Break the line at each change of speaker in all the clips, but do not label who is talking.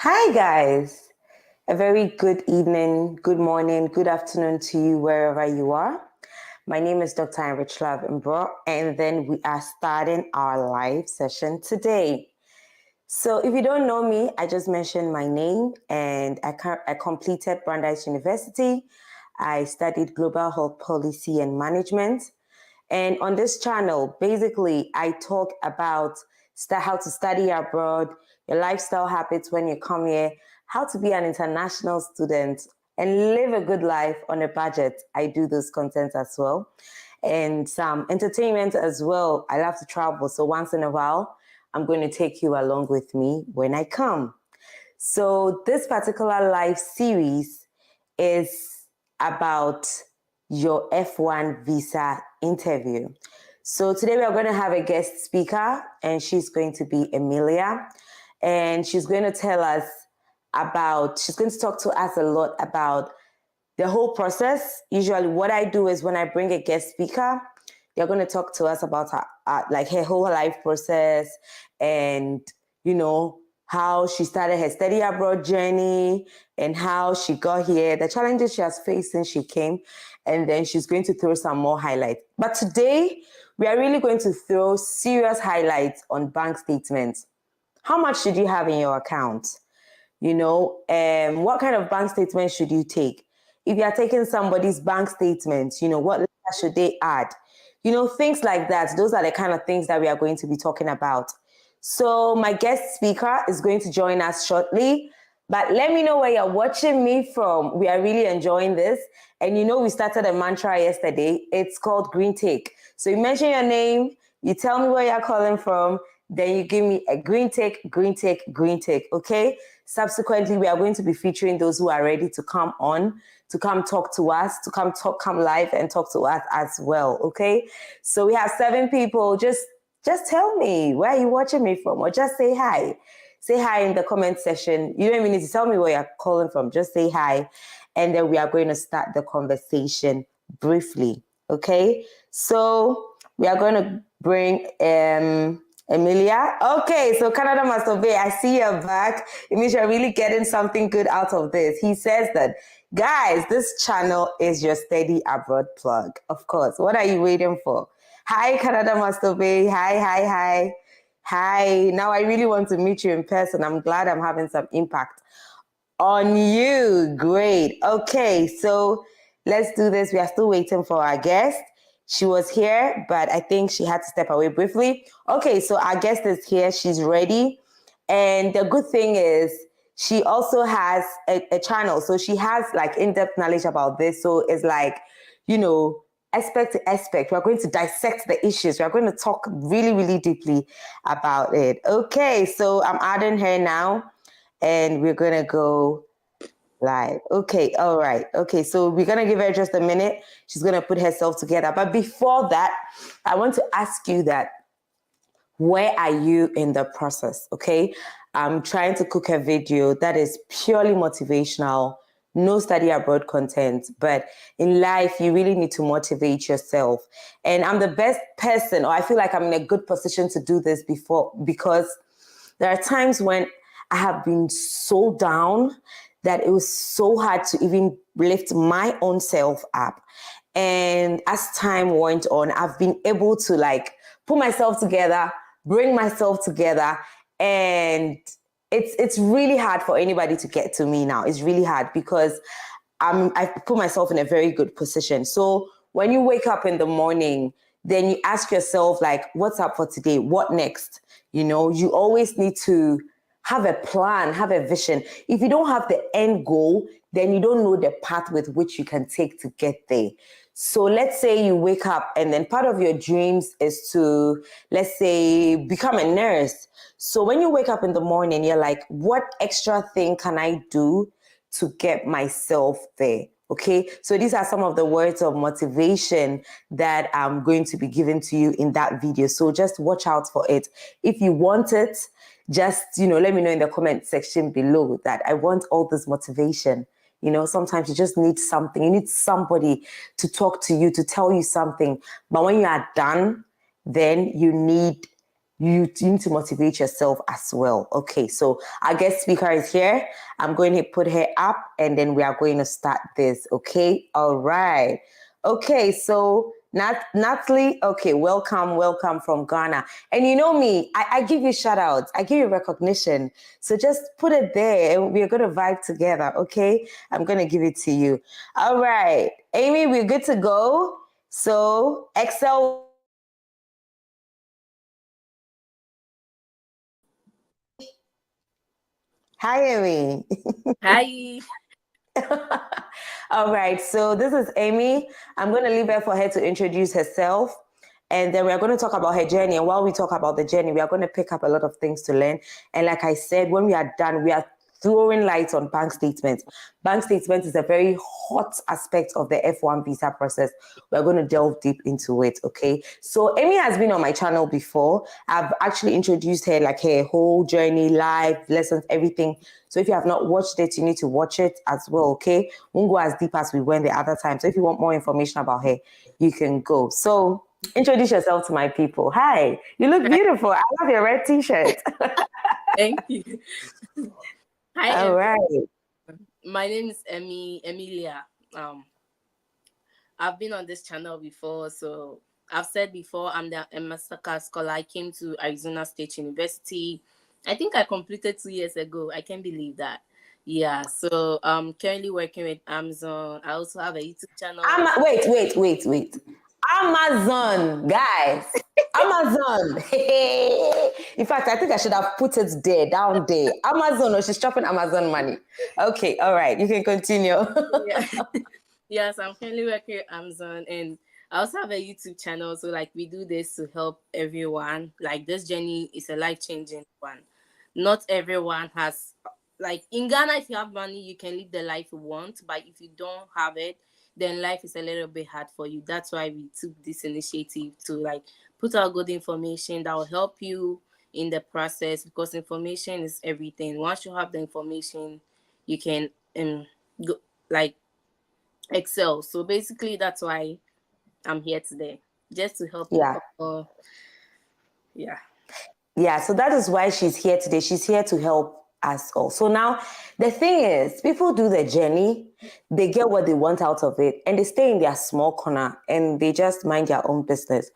Hi, guys. A very good evening, good morning, good afternoon to you wherever you are. My name is Dr. Richlove Mbro, and then we are starting our live session today. So if you don't know me, I just mentioned my name, and I completed Brandeis University. I studied global health policy and management. And on this channel, basically, I talk about how to study abroad, your lifestyle habits when you come here, how to be an international student, and live a good life on a budget. I do those content as well. And some entertainment as well. I love to travel. So once in a while, I'm going to take you along with me when I come. So this particular live series is about your F1 visa interview. So today we are going to have a guest speaker, and she's going to be Emilia, and she's going to tell us she's going to talk to us a lot about the whole process. Usually what I do is when I bring a guest speaker, they're going to talk to us about her whole life process, and how she started her study abroad journey and how she got here, the challenges she has faced since she came, and then she's going to throw some more highlights. But today, we are really going to throw serious highlights on bank statements. How much should you have in your account? What kind of bank statement should you take? If you are taking somebody's bank statement, what letter should they add? Things like that. Those are the kind of things that we are going to be talking about. So my guest speaker is going to join us shortly, but let me know where you're watching me from. We are really enjoying this. And we started a mantra yesterday. It's called Green Take. So you mention your name, you tell me where you're calling from, then you give me a green take, green take, green take, okay? Subsequently, we are going to be featuring those who are ready to come on, to come talk to us, to come live and talk to us as well, okay? So we have 7 people. Just tell me where are you watching me from, or just say hi. Say hi in the comment section. You don't even need to tell me where you're calling from. Just say hi, and then we are going to start the conversation briefly, okay? So we are going to bring Emilia. Okay, so Canada must obey. I see you're back. It means you're really getting something good out of this. He says that, guys, this channel is your steady abroad plug. Of course. What are you waiting for? Hi, Canada must obey. Hi. Hi. Now I really want to meet you in person. I'm glad I'm having some impact on you. Great. Okay, so let's do this. We are still waiting for our guest. She was here, but I think she had to step away briefly. Okay, so our guest is here. She's ready. And the good thing is she also has a channel. So she has like in-depth knowledge about this. So it's like, aspect to aspect. We're going to dissect the issues. We're going to talk really, really deeply about it. Okay, so I'm adding her now, and we're going to go live. Okay, all right. Okay, so we're going to give her just a minute. She's going to put herself together. But before that, I want to ask you that, where are you in the process? Okay, I'm trying to cook a video that is purely motivational, no study abroad content, but in life, you really need to motivate yourself. And I'm the best person, or I feel like I'm in a good position to do this because there are times when I have been so down that it was so hard to even lift my own self up. And as time went on, I've been able to like put myself together, bring myself together, and it's really hard for anybody to get to me now. It's really hard because I've put myself in a very good position. So when you wake up in the morning, then you ask yourself, like, what's up for today? What next? You always need to have a plan, have a vision. If you don't have the end goal, then you don't know the path with which you can take to get there. So let's say you wake up and then part of your dreams is to, let's say, become a nurse. So when you wake up in the morning, you're like, what extra thing can I do to get myself there? Okay, so these are some of the words of motivation that I'm going to be giving to you in that video. So just watch out for it. If you want it, just, let me know in the comment section below that I want all this motivation. Sometimes you just need something. You need somebody to talk to you, to tell you something. But when you are done, then you need you need to motivate yourself as well. Okay, so our guest speaker is here. I'm going to put her up and then we are going to start this. Okay, all right. Okay, so Natalie, okay, welcome from Ghana. And you know me, I give you shout outs, I give you recognition. So just put it there and we're going to vibe together, okay? I'm going to give it to you. All right, Amy, we're good to go. So Excel. Hi, Amy.
Hi.
All right, so this is Amy. I'm going to leave her for her to introduce herself. And then we're going to talk about her journey. And while we talk about the journey, we are going to pick up a lot of things to learn. And like I said, when we are done, we are throwing light on bank statements. Bank statements is a very hot aspect of the F1 visa process. We're going to delve deep into it, okay? So Amy has been on my channel before. I've actually introduced her, like her whole journey, life, lessons, everything. So if you have not watched it, you need to watch it as well, okay? Won't go as deep as we went the other time. So if you want more information about her, you can go. So introduce yourself to my people. Hi, you look beautiful. I love your red t-shirt.
Thank you. Hi,
All right.
my name is Emilia. I've been on this channel before, so I've said before I'm a Mastercard scholar. I came to Arizona State University. I think I completed 2 years ago. I can't believe that. Yeah, so I'm currently working with Amazon. I also have a YouTube channel.
Wait. Amazon, guys. Amazon. In fact, I think I should have put it there, down there. Amazon, or she's chopping Amazon money. Okay, all right. You can continue.
Yeah. Yes, I'm currently working with Amazon, and I also have a YouTube channel. So like we do this to help everyone. Like this journey is a life-changing one. Not everyone has, like in Ghana, if you have money, you can live the life you want. But if you don't have it, then life is a little bit hard for you. That's why we took this initiative to like put out good information that will help you in the process, because information is everything. Once you have the information, you can go, like excel. So basically, that's why I'm here today, just to help
Yeah.
yeah.
Yeah, so that is why she's here today. She's here to help us all. So now the thing is, people do the journey, they get what they want out of it, and they stay in their small corner and they just mind their own business.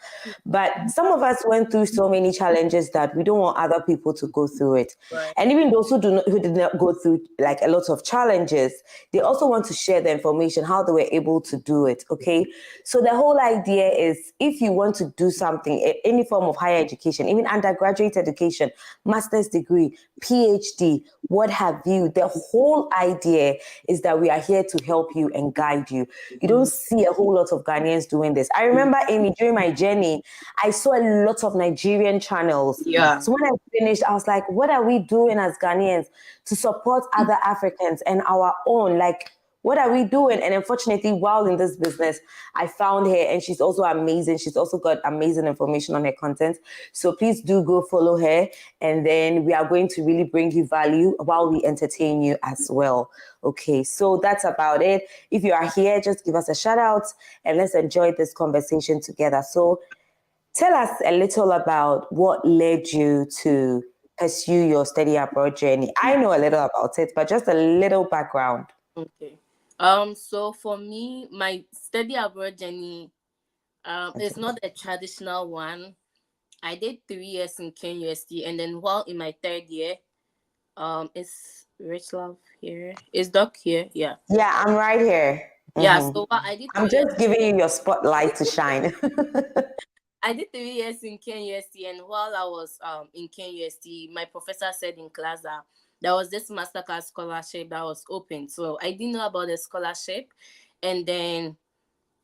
But some of us went through so many challenges that we don't want other people to go through it.
Right.
And even those who did not go through like a lot of challenges, they also want to share the information, how they were able to do it. Okay. So the whole idea is, if you want to do something, any form of higher education, even undergraduate education, master's degree, PhD, what have you, the whole idea is that we are here to help you and guide you. You don't see a whole lot of Ghanaians doing this. I remember, Amy, during my journey, I saw a lot of Nigerian channels.
Yeah.
So when I finished, I was like, what are we doing as Ghanaians to support other Africans and our own? Like, what are we doing? And unfortunately, while in this business, I found her, and she's also amazing. She's also got amazing information on her content. So please do go follow her. And then we are going to really bring you value while we entertain you as well. Okay, so that's about it. If you are here, just give us a shout out and let's enjoy this conversation together. So tell us a little about what led you to pursue your study abroad journey. I know a little about it, but just a little background.
Okay. So for me, my study abroad journey, is not a traditional one. I did 3 years in KUST, and then while in my third year, is Rich Love here? Is Doc here? Yeah.
Yeah, I'm right here.
Yeah. So I did
I'm
3 years.
just giving you your spotlight to shine.
I did 3 years in KUST, and while I was in KUST, my professor said in class that there was this Mastercard scholarship that was open. So I didn't know about the scholarship, and then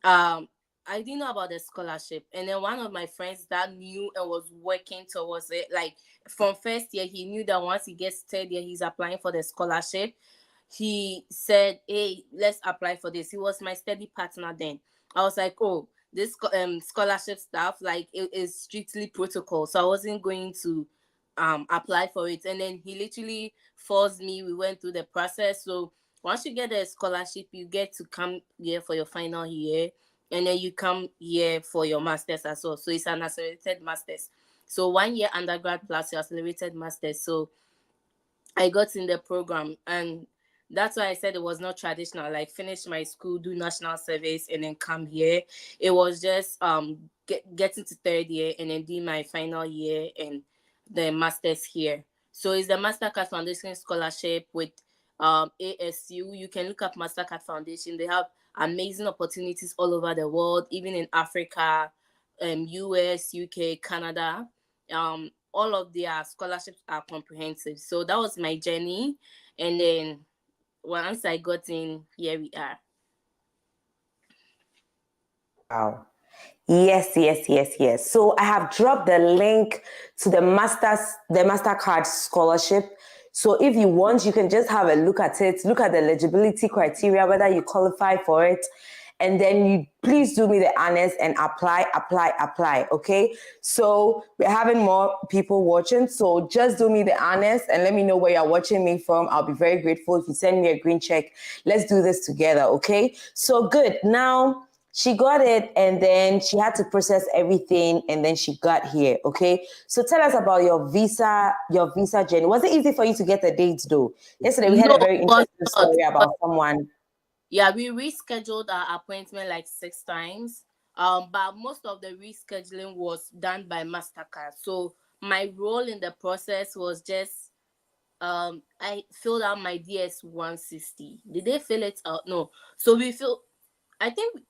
I didn't know about the scholarship, and then one of my friends that knew and was working towards it, like from first year, he knew that once he gets third year, he's applying for the scholarship. He said, "Hey, let's apply for this." He was my study partner then. I was like, "Oh, this scholarship stuff, like it is strictly protocol, so I wasn't going to apply for it." And then he literally forced me. We went through the process. So once you get a scholarship, you get to come here for your final year, and then you come here for your masters as well. So it's an accelerated masters. So 1 year undergrad plus your accelerated master's. So I got in the program, and that's why I said it was not traditional. Like finish my school, do national service, and then come here. It was just getting to third year and then do my final year and the masters here. So it's the Mastercard Foundation scholarship with ASU. You can look up Mastercard Foundation. They have amazing opportunities all over the world, even in Africa, US, UK, Canada. All of their scholarships are comprehensive. So that was my journey. And then once I got in, here we are.
Wow. Yes, yes, yes, yes. So I have dropped the link to the Mastercard scholarship. So if you want, you can just have a look at it, look at the eligibility criteria, whether you qualify for it. And then you please do me the honors and apply. Okay. So we're having more people watching. So just do me the honors and let me know where you're watching me from. I'll be very grateful if you send me a green check. Let's do this together. Okay. So good. Now, she got it and then she had to process everything and then she got here. Okay. So tell us about your visa journey. Was it easy for you to get the dates though? Yesterday we had a very interesting story about someone.
Yeah, we rescheduled our appointment like 6 times. But most of the rescheduling was done by Mastercard. So my role in the process was just I filled out my DS 160. Did they fill it out? No. So we fill I think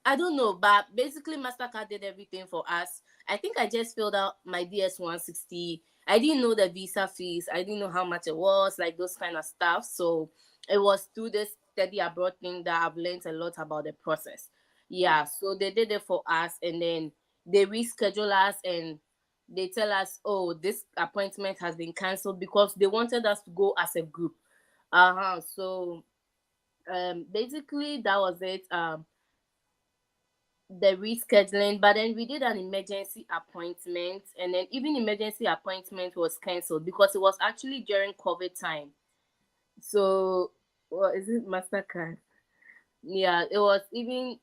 I don't know, but basically Mastercard did everything for us. I think I just filled out my DS 160. I didn't know the visa fees. I didn't know how much it was, like those kind of stuff. So it was through this study abroad thing that I've learned a lot about the process. Yeah, so they did it for us, and then they reschedule us and they tell us, oh, this appointment has been cancelled because they wanted us to go as a group. So basically that was it. The rescheduling, but then we did an emergency appointment, and then even emergency appointment was cancelled because it was actually during COVID time. So, what is it, Mastercard? Yeah, it was even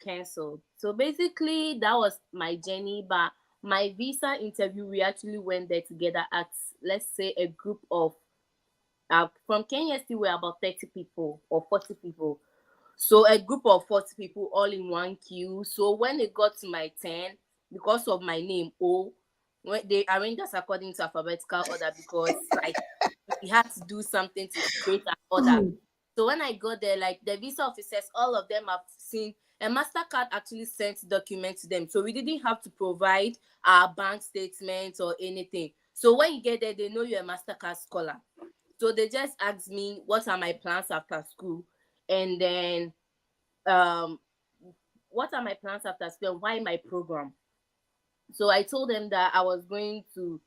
cancelled. So basically, that was my journey. But my visa interview, we actually went there together at, let's say, a group of from Kenya. Still, we're about 30 people or 40 people. So a group of 40 people all in one queue. So when it got to my turn, because of my name O, when they arranged us according to alphabetical order because like we had to do something to create an order. So when I got there, like the visa officers, all of them have seen a Mastercard actually sent documents to them. So we didn't have to provide our bank statements or anything. So when you get there, they know you're a Mastercard scholar. So they just asked me what are my plans after school, and then um what are my plans after school and why my program. So I told them that I was going to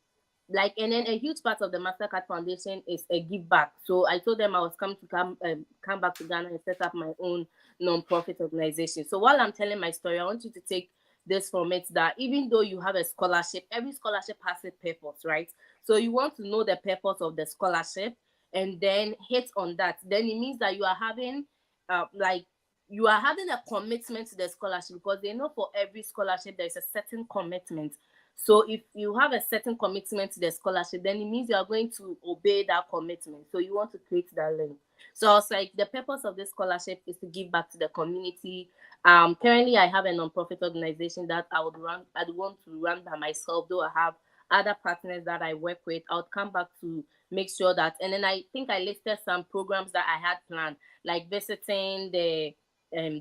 like, and then a huge part of the Mastercard Foundation is a give back. So I told them I was come back to Ghana and set up my own non-profit organization. So while I'm telling my story, I want you to take this from it that even though you have a scholarship, every scholarship has a purpose, right? So you want to know the purpose of the scholarship and then hit on that. Then it means that you are having like you are having a commitment to the scholarship because they know for every scholarship there is a certain commitment. So if you have a certain commitment to the scholarship, then it means you are going to obey that commitment. So you want to create that link. So I was like, the purpose of this scholarship is to give back to the community. Currently, I have a nonprofit organization that I would run. I'd want to run by myself, though I have other partners that I work with. I would come back to make sure that, and then I think I listed some programs that I had planned, like visiting the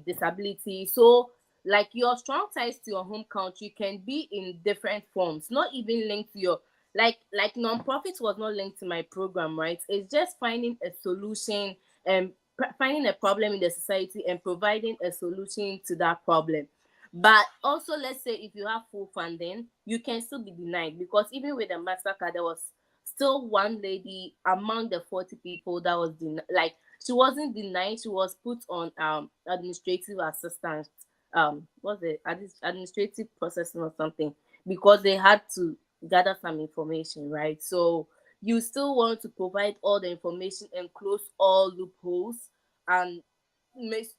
disability. So like your strong ties to your home country can be in different forms, not even linked to your like non-profit was not linked to my program, right? It's just finding a solution and finding a problem in the society and providing a solution to that problem. But also, let's say if you have full funding, you can still be denied because even with the Mastercard, there was still one lady among the 40 people that was like she wasn't denied, she was put on administrative assistance, what's it, administrative processing or something, because they had to gather some information, right? So you still want to provide all the information and close all loopholes and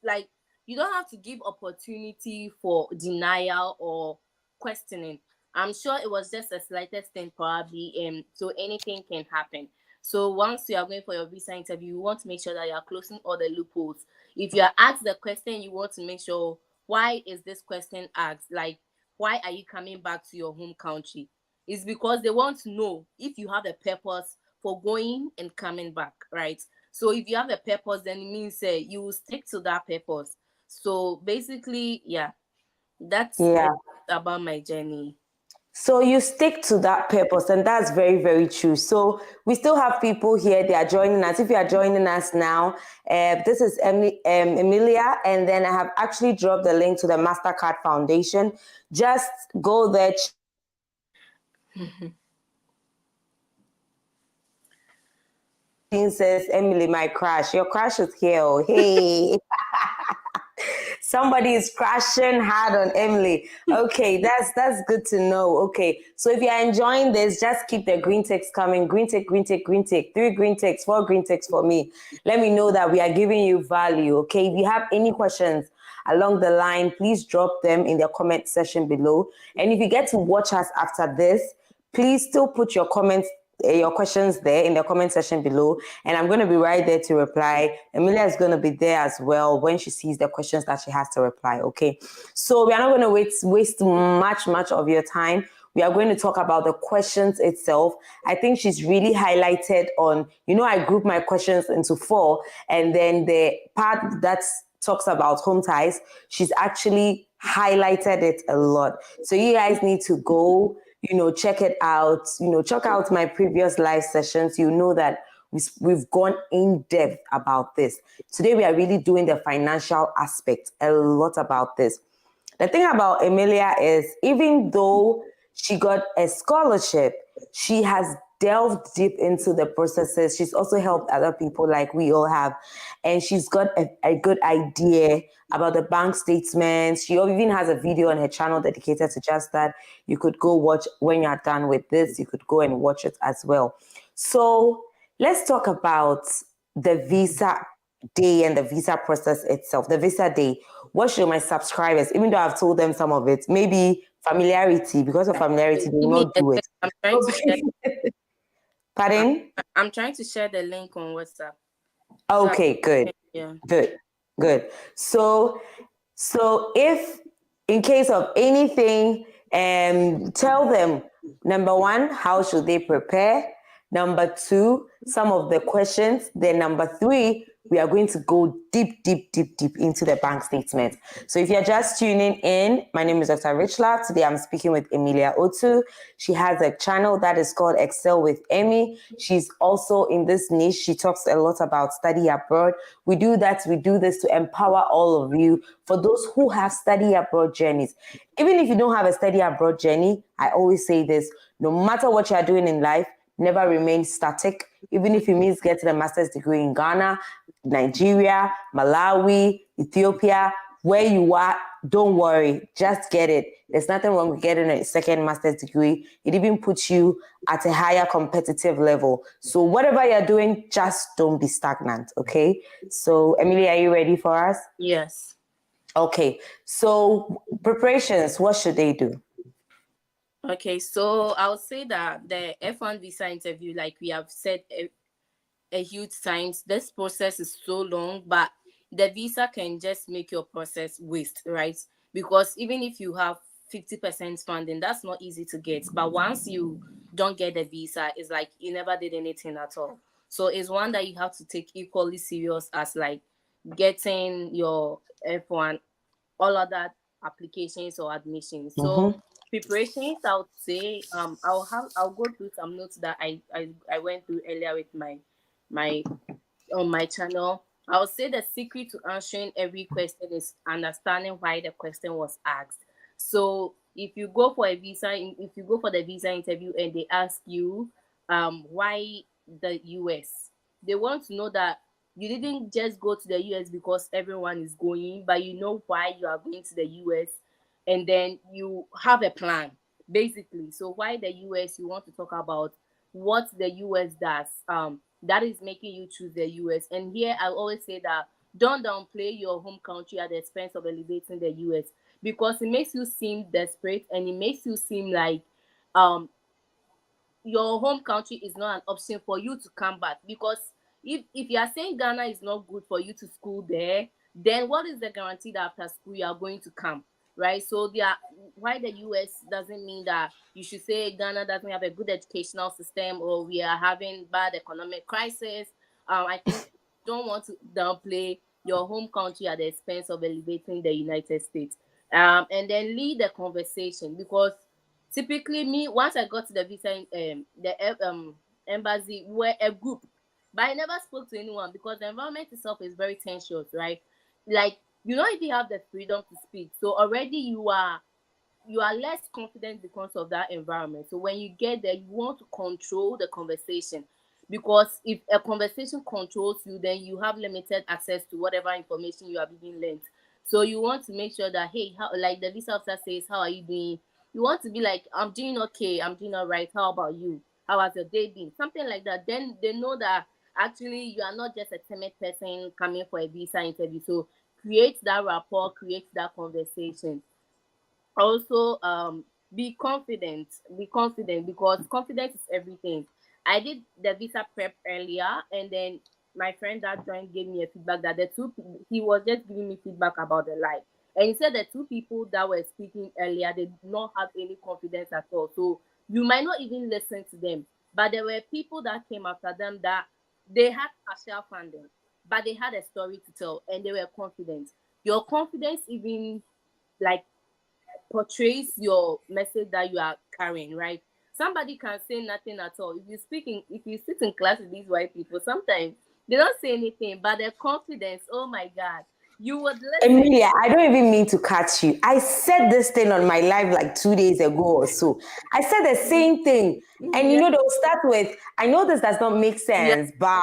like you don't have to give opportunity for denial or questioning. I'm sure it was just the slightest thing, probably, so anything can happen. So once you are going for your visa interview, you want to make sure that you are closing all the loopholes. If you are asked the question, you want to make sure, why is this question asked? Like, why are you coming back to your home country? It's because they want to know if you have a purpose for going and coming back, right? So if you have a purpose, then it means you will stick to that purpose. So basically, yeah, that's
Yeah.
about my journey.
So you stick to that purpose, and that's very, very true. So we still have people here. They are joining us. If you are joining us now, this is Emilia, and then I have actually dropped the link to the Mastercard Foundation. Just go there. Says Emily, my crush. Your crush is here. Oh, hey. Somebody is crashing hard on Emily. Okay, that's good to know. Okay, so if you're enjoying this, just keep the green ticks coming. Green tick, green tick, green tick. 3 green ticks, 4 green ticks for me. Let me know that we are giving you value. Okay, if you have any questions along the line, please drop them in the comment section below. And if you get to watch us after this, please still put your comments, your questions there in the comment section below, and I'm going to be right there to reply. Emilia is going to be there as well when she sees the questions that she has to reply. Okay, so we are not going to waste much of your time. We are going to talk about the questions itself. I think she's really highlighted on, I group my questions into 4, and then the part that talks about home ties, she's actually highlighted it a lot. So you guys need to go, check it out, check out my previous live sessions. You know that we've gone in depth about this. Today, we are really doing the financial aspect, a lot about this. The thing about Emilia is, even though she got a scholarship, she has delved deep into the processes. She's also helped other people like we all have. And she's got a good idea about the bank statements. She even has a video on her channel dedicated to just that. You could go watch when you're done with this. You could go and watch it as well. So let's talk about the visa day and the visa process itself. The visa day. What should my subscribers, even though I've told them some of it, maybe familiarity, because of familiarity, they will not do it.
I'm trying to share.
Pardon?
I'm trying to share the link on WhatsApp.
Okay, good.
Yeah.
Good. So if in case of anything, tell them, number 1, how should they prepare? Number 2, some of the questions. Then number 3, we are going to go deep into the bank statement. So if you're just tuning in, my name is Dr. Richla. Today I'm speaking with Emilia Otu. She has a channel that is called Excel with Emmy. She's also in this niche. She talks a lot about study abroad. We do this to empower all of you, for those who have study abroad journeys. Even if you don't have a study abroad journey, I always say this, no matter what you're doing in life, never remain static. Even if it means getting a master's degree in Ghana, Nigeria, Malawi, Ethiopia, where you are, don't worry, just get it. There's nothing wrong with getting a second master's degree. It even puts you at a higher competitive level. So whatever you're doing, just don't be stagnant, okay? So Emily, are you ready for us?
Yes.
Okay, so preparations, what should they do?
Okay, so I'll say that the F1 visa interview, like we have said a huge times, this process is so long, but the visa can just make your process waste, right? Because even if you have 50% funding, that's not easy to get. But once you don't get the visa, it's like you never did anything at all. So it's one that you have to take equally serious as like getting your F1, all other applications or admissions. So preparations, I would say, I'll go through some notes that I went through earlier with my on my channel. I would say the secret to answering every question is understanding why the question was asked. So if you go for the visa interview and they ask you why the US, they want to know that you didn't just go to the US because everyone is going, but you know why you are going to the US, and then you have a plan basically. So why the US, you want to talk about what the US does that is making you choose the US. And here I always say that don't downplay your home country at the expense of elevating the US, because it makes you seem desperate, and it makes you seem like um your home country is not an option for you to come back. Because if you are saying Ghana is not good for you to school there, then what is the guarantee that after school you are going to come, right? So they are, why the US doesn't mean that you should say Ghana doesn't have a good educational system, or we are having bad economic crisis. I think don't want to downplay your home country at the expense of elevating the United States. And then lead the conversation, because typically me, once I got to the visa, embassy, we're a group, but I never spoke to anyone because the environment itself is very tensious, right? Like, you don't even have the freedom to speak, so already you are less confident because of that environment. So when you get there, you want to control the conversation, because if a conversation controls you, then you have limited access to whatever information you are being learned. So you want to make sure that, hey, how, like the visa officer says, how are you doing? You want to be like, I'm doing okay, I'm doing all right. How about you? How has your day been? Something like that. Then they know that actually you are not just a timid person coming for a visa interview. So create that rapport, create that conversation. Also, be confident, because confidence is everything. I did the visa prep earlier, and then my friend that joined gave me a feedback that he was just giving me feedback about the life, and he said the two people that were speaking earlier, they did not have any confidence at all. So you might not even listen to them, but there were people that came after them that they had partial funding, but they had a story to tell, and they were confident. Your confidence even, like, portrays your message that you are carrying, right? Somebody can say nothing at all. If you sit in class with these white people, sometimes they don't say anything, but their confidence, oh my God, you would listen.
Emilia, I don't even mean to catch you. I said this thing on my live like 2 days ago or so. I said the same thing. And
Yeah,
they'll start with, I know this does not make
yeah,
sense, but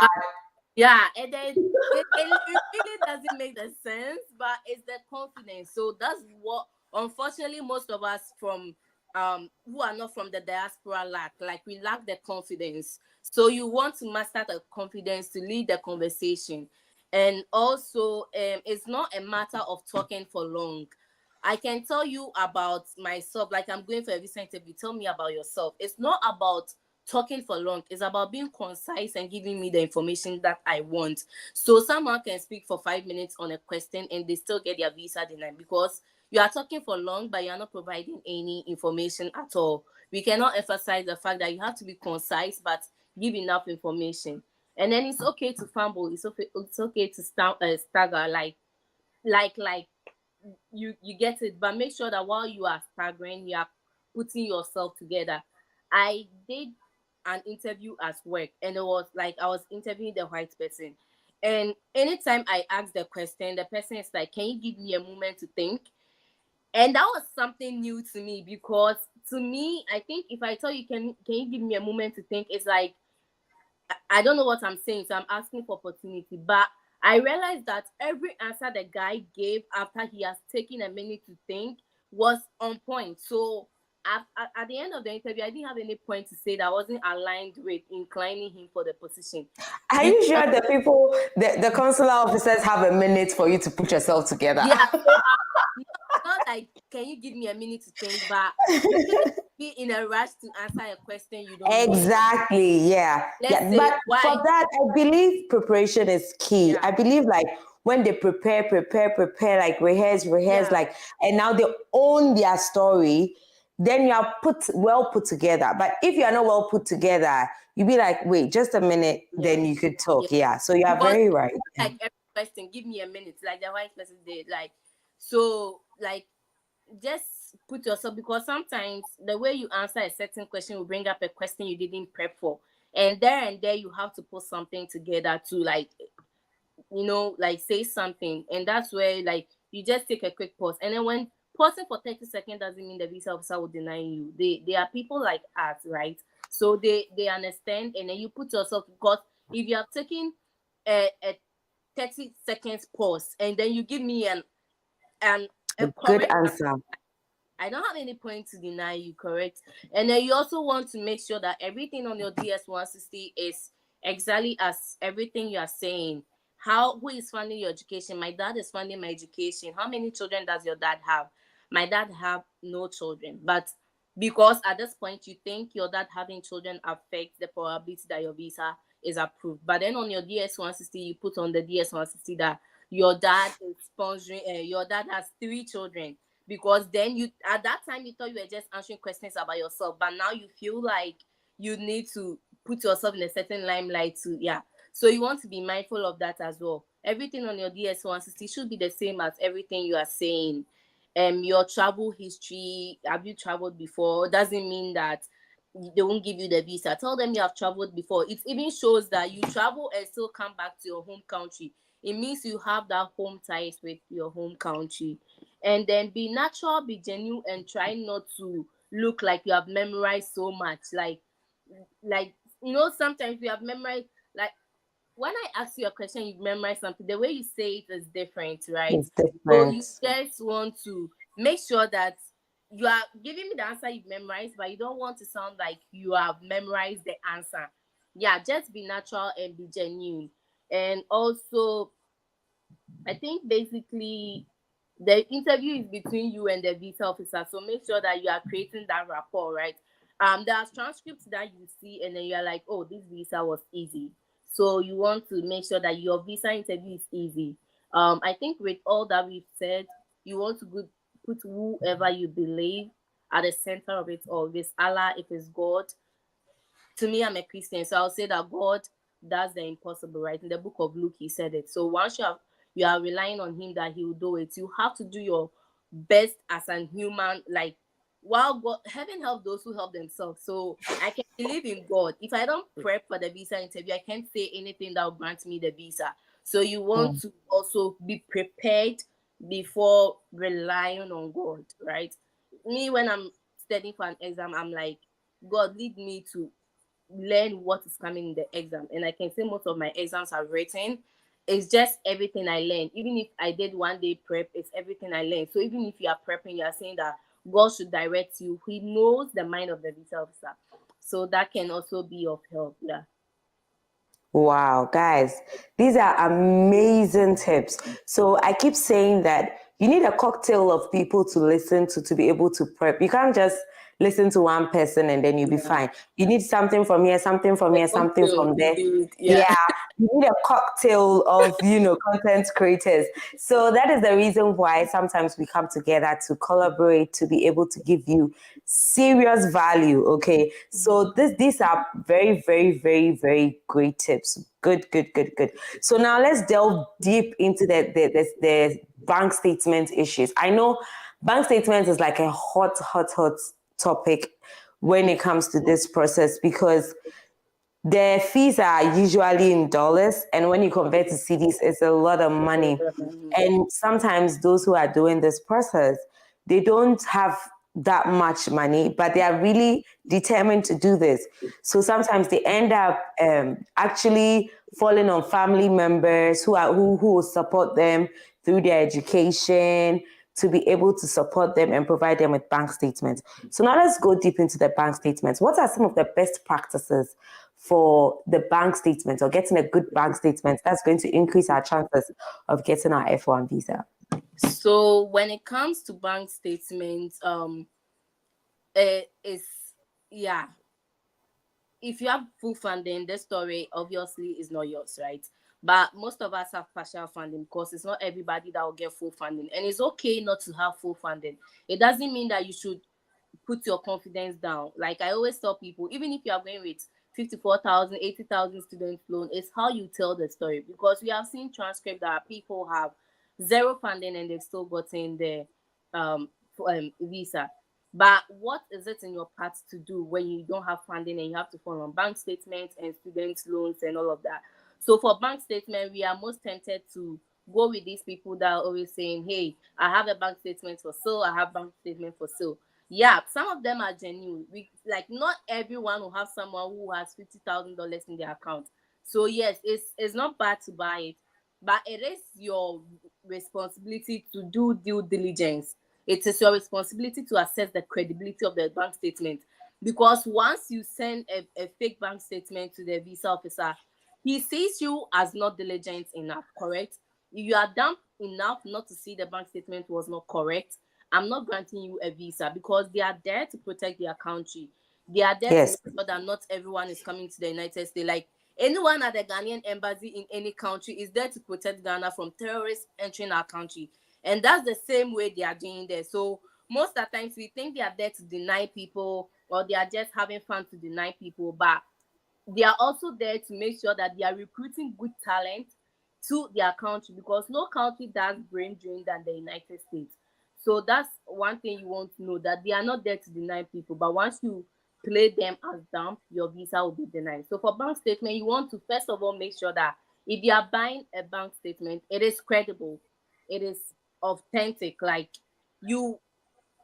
yeah. And then it really doesn't make the sense, but it's the confidence. So that's what, unfortunately, most of us from who are not from the diaspora lack. Like, we lack the confidence. So you want to master the confidence to lead the conversation. And also, it's not a matter of talking for long. I can tell you about myself, like I'm going for a visa interview. Tell me about yourself. It's not about talking for long. It's about being concise and giving me the information that I want. So someone can speak for 5 minutes on a question and they still get their visa denied, because you are talking for long, but you are not providing any information at all. We cannot emphasize the fact that you have to be concise, but give enough information. And then it's okay to fumble. It's okay to stagger. Like you get it, but make sure that while you are staggering, you are putting yourself together. I did an interview at work, and it was like I was interviewing the white person, and anytime I ask the question, the person is like, can you give me a moment to think? And that was something new to me, because to me, I think if I tell you, can you give me a moment to think, it's like I don't know what I'm saying, so I'm asking for opportunity. But I realized that every answer the guy gave after he has taken a minute to think was on point. So at the end of the interview, I didn't have any point to say that wasn't aligned with inclining him for the position.
are you
Because,
sure the consular officers have a minute for you to put yourself together?
yeah, so not like, can you give me a minute to think, but you shouldn't be in a rush to answer a question you don't know.
Exactly. Yeah.
Let's
Yeah.
say
But for
why.
that, I believe preparation is key.
Yeah,
I believe like when they prepare, like rehearse,
yeah,
like, and now they own their story, then you are well put together. But if you are not well put together, you be like, wait, just a minute,
yeah,
then you could
yeah.
talk. Yeah. So you are
Because
very right.
like every question, give me a minute, like the white person did. Like, so, like, just put yourself, because sometimes the way you answer a certain question will bring up a question you didn't prep for. And there you have to put something together to, like, like, say something. And that's where, like, you just take a quick pause. And then when pausing for 30 seconds doesn't mean the visa officer will deny you. They are people like us, right? So they understand, and then you put yourself, because if you have taken a 30 seconds pause and then you give me an a
Good
correct,
answer.
I don't have any point to deny you, correct? And then you also want to make sure that everything on your DS 160 is exactly as everything you are saying. Who is funding your education? My dad is funding my education. How many children does your dad have? My dad have no children, but because at this point you think your dad having children affects the probability that your visa is approved. But then on your DS-160, you put on the DS-160 that your dad is sponsoring, your dad has 3 children. Because then you, at that time, you thought you were just answering questions about yourself, but now you feel like you need to put yourself in a certain limelight to, yeah. So you want to be mindful of that as well. Everything on your DS-160 should be the same as everything you are saying. Your travel history, have you traveled before? Doesn't mean that they won't give you the visa. Tell them you have traveled before. It even shows that you travel and still come back to your home country. It means you have that home ties with your home country. And then be natural, be genuine, and try not to look like you have memorized so much. Like sometimes we have memorized, like when I ask you a question, you memorize something, the way you say it is different, right?
It's
So you
different.
just want to make sure that you are giving me the answer you've memorized, but you don't want to sound like you have memorized the answer. Yeah, just be natural and be genuine. And also, I think basically the interview is between you and the visa officer. So make sure that you are creating that rapport, right? There are transcripts that you see, and then you're like, oh, this visa was easy. So you want to make sure that your visa interview is easy. I think with all that we've said, you want to put whoever you believe at the center of it all. If it's Allah, if it's God, to me, I'm a Christian, so I'll say that God does the impossible, right? In the book of Luke, he said it. So once you are relying on him that he will do it, you have to do your best as a human. Like, while God, heaven help those who help themselves. So I can believe in God. If I don't prep for the visa interview, I can't say anything that will grant me the visa. So you want
Mm.
to also be prepared before relying on God, right? Me, when I'm studying for an exam, I'm like, God, lead me to learn what is coming in the exam. And I can say most of my exams are written. It's just everything I learned. Even if I did one day prep, it's everything I learned. So even if you are prepping, you are saying that God should direct you. He knows the mind of the visa officer. So that can also be of help. Yeah.
Wow, guys, these are amazing tips. So I keep saying that you need a cocktail of people to listen to be able to prep. You can't just listen to one person and then you'll be fine. You need something from here, something from
The
here, something
cocktail,
from there.
indeed.
Yeah,
Yeah.
you need a cocktail of, content creators. So that is the reason why sometimes we come together to collaborate, to be able to give you serious value. Okay. So these are very, very, very, very great tips. Good, good, good, good. So now let's delve deep into the bank statement issues. I know bank statements is like a hot, hot, hot topic when it comes to this process because the fees are usually in dollars, and when you convert to CDs, it's a lot of money. And sometimes those who are doing this process, they don't have that much money, but they are really determined to do this. So sometimes they end up actually falling on family members who will support them through their education to be able to support them and provide them with bank statements. So now let's go deep into the bank statements. What are some of the best practices for the bank statement or getting a good bank statement that's going to increase our chances of getting our F1 visa?
So when it comes to bank statements, it's yeah. If you have full funding, this story obviously is not yours, right? But most of us have partial funding because it's not everybody that will get full funding. And it's okay not to have full funding. It doesn't mean that you should put your confidence down. Like I always tell people, even if you are going with 54,000, 80,000 student loan, it's how you tell the story. Because we have seen transcript that people have zero funding and they've still gotten the visa. But what is it in your part to do when you don't have funding and you have to follow on bank statements and student loans and all of that? So for bank statement, we are most tempted to go with these people that are always saying, hey, I have a bank statement for sale, I have bank statement for sale. Yeah, some of them are genuine. We like not everyone will have someone who has $50,000 in their account. So yes, it's not bad to buy it, but it is your responsibility to do due diligence. It is your responsibility to assess the credibility of the bank statement. Because once you send a fake bank statement to the visa officer, he sees you as not diligent enough, correct? If you are dumb enough not to see the bank statement was not correct, I'm not granting you a visa, because they are there to protect their country. They are there to
Yes.
make sure that not everyone is coming to the United States. Like anyone at the Ghanaian embassy in any country is there to protect Ghana from terrorists entering our country. And that's the same way they are doing there. So most of the times we think they are there to deny people, or they are just having fun to deny people, but they are also there to make sure that they are recruiting good talent to their country, because no country does brain drain than the United States. So that's one thing you want to know, that they are not there to deny people, but once you play them as dumb, your visa will be denied. So for bank statement, you want to first of all make sure that if you are buying a bank statement, it is credible, it is authentic. Like you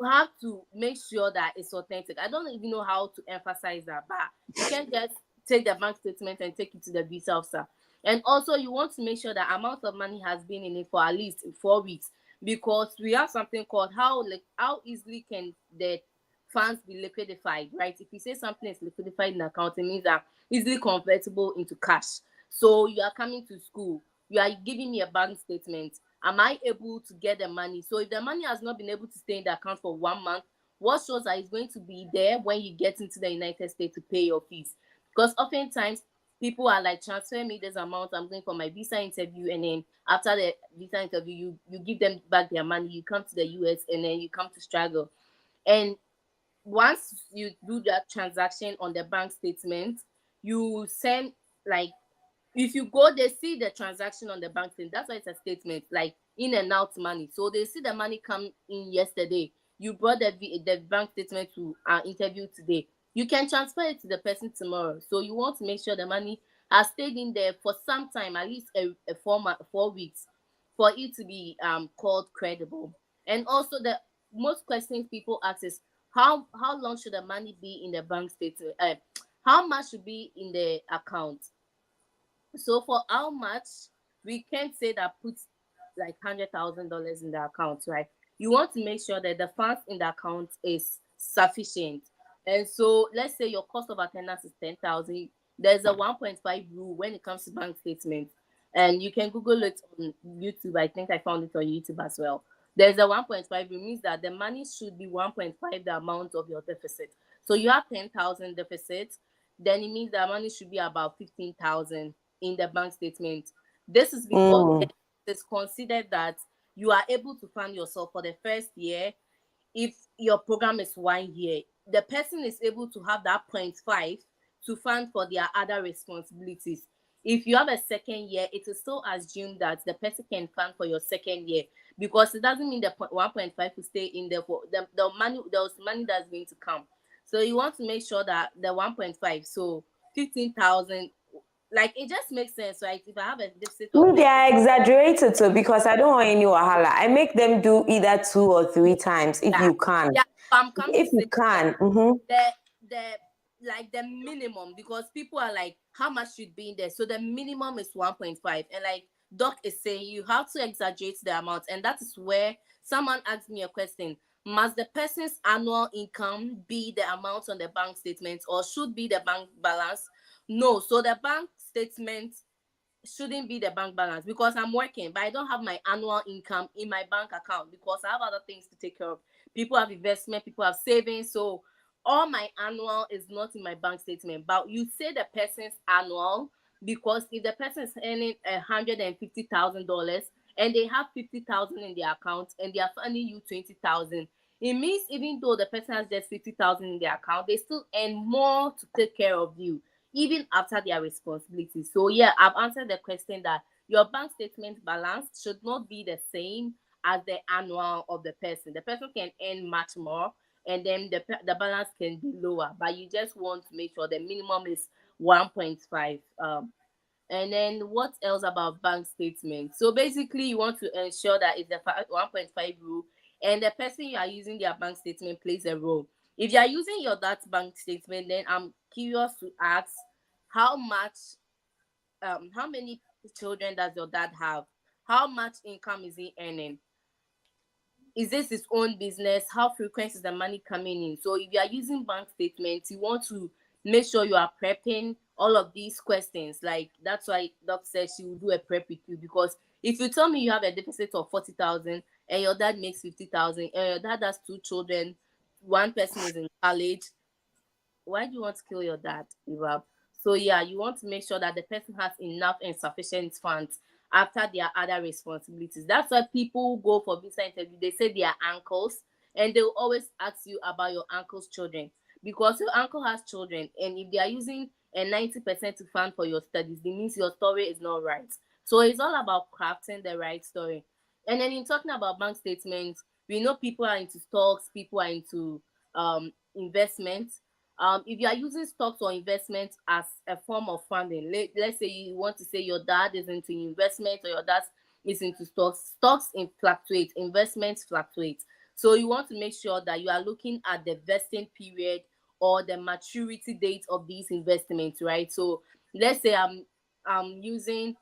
have to make sure that it's authentic. I don't even know how to emphasize that, but you can't just take the bank statement and take it to the visa officer. And also, you want to make sure that amount of money has been in it for at least 4 weeks, because we have something called how easily can the funds be liquidified, right? If you say something is liquidified in account, it means that easily convertible into cash. So you are coming to school, you are giving me a bank statement. Am I able to get the money? So if the money has not been able to stay in the account for 1 month, what shows that it's going to be there when you get into the United States to pay your fees? Because oftentimes people are like, transfer me this amount, I'm going for my visa interview, and then after the visa interview, you give them back their money, you come to the US, and then you come to struggle. And once you do that transaction on the bank statement, you send, like, if you go, they see the transaction on the bank statement. That's why it's a statement, like in and out money. So they see the money come in yesterday. You brought the bank statement to our interview today. You can transfer it to the person tomorrow. So you want to make sure the money has stayed in there for some time, at least a 4 weeks, for it to be called credible. And also, the most questions people ask is how long should the money be in the bank statement? How much should be in the account? So for how much, we can't say that put like $100,000 in the account, right? You want to make sure that the funds in the account is sufficient. And so let's say your cost of attendance is 10,000. There's a 1.5 rule when it comes to bank statements. And you can Google it on YouTube. I think I found it on YouTube as well. There's a 1.5 rule, means that the money should be 1.5 the amount of your deficit. So you have 10,000 deficit, then it means that money should be about 15,000 in the bank statement. This is because
Mm.
it's considered that you are able to fund yourself for the first year. If your program is 1 year, the person is able to have that 0.5 to fund for their other responsibilities. If you have a second year, it is still assumed that the person can fund for your second year, because it doesn't mean the 1.5 will stay in there for the money. There's money that's going to come. So you want to make sure that the 1.5, so 15,000, like it just makes sense, right? If I have a deficit of,
Me, they are exaggerated too, because I don't want any wahala. I make them do either 2 or 3 times if
yeah,
you can.
yeah. I'm come to
If you
say
can. Mm-hmm.
the like the minimum, because people are like, how much should be in there? So the minimum is 1.5, and like Doc is saying, you have to exaggerate the amount, and that is where someone asked me a question: must the person's annual income be the amount on the bank statement, or should be the bank balance? No, so the bank statement shouldn't be the bank balance, because I'm working, but I don't have my annual income in my bank account, because I have other things to take care of. People have investment, people have savings. So all my annual is not in my bank statement. But you say the person's annual, because if the person is earning $150,000 and they have 50,000 in their account and they are funding you 20,000, it means even though the person has just 50,000 in their account, they still earn more to take care of you, even after their responsibilities. So yeah, I've answered the question that your bank statement balance should not be the same as the annual of the person. The person can earn much more, and then the balance can be lower, but you just want to make sure the minimum is 1.5. And then what else about bank statement? So basically, you want to ensure that it's the 1.5 rule, and the person you are using their bank statement plays a role. If you are using your that bank statement, then I'm curious to ask how much, how many children does your dad have? How much income is he earning? Is this his own business? How frequent is the money coming in? So if you are using bank statements, you want to make sure you are prepping all of these questions. Like that's why Doc said she will do a prep with you, because if you tell me you have a deficit of 40,000 and your dad makes 50,000 and your dad has two children, one person is in college, why do you want to kill your dad, Ivab? So yeah, you want to make sure that the person has enough and sufficient funds after their other responsibilities. That's why people go for visa interview. They say they are uncles, and they will always ask you about your uncle's children, because your uncle has children, and if they are using a 90% to fund for your studies, it means your story is not right. So it's all about crafting the right story. And then in talking about bank statements, we know people are into stocks, people are into investments. If you are using stocks or investments as a form of funding, let's say you want to say your dad is into investment or your dad is into stocks. Fluctuate, investments fluctuate. So you want to make sure that you are looking at the vesting period or the maturity date of these investments, right? So let's say I'm using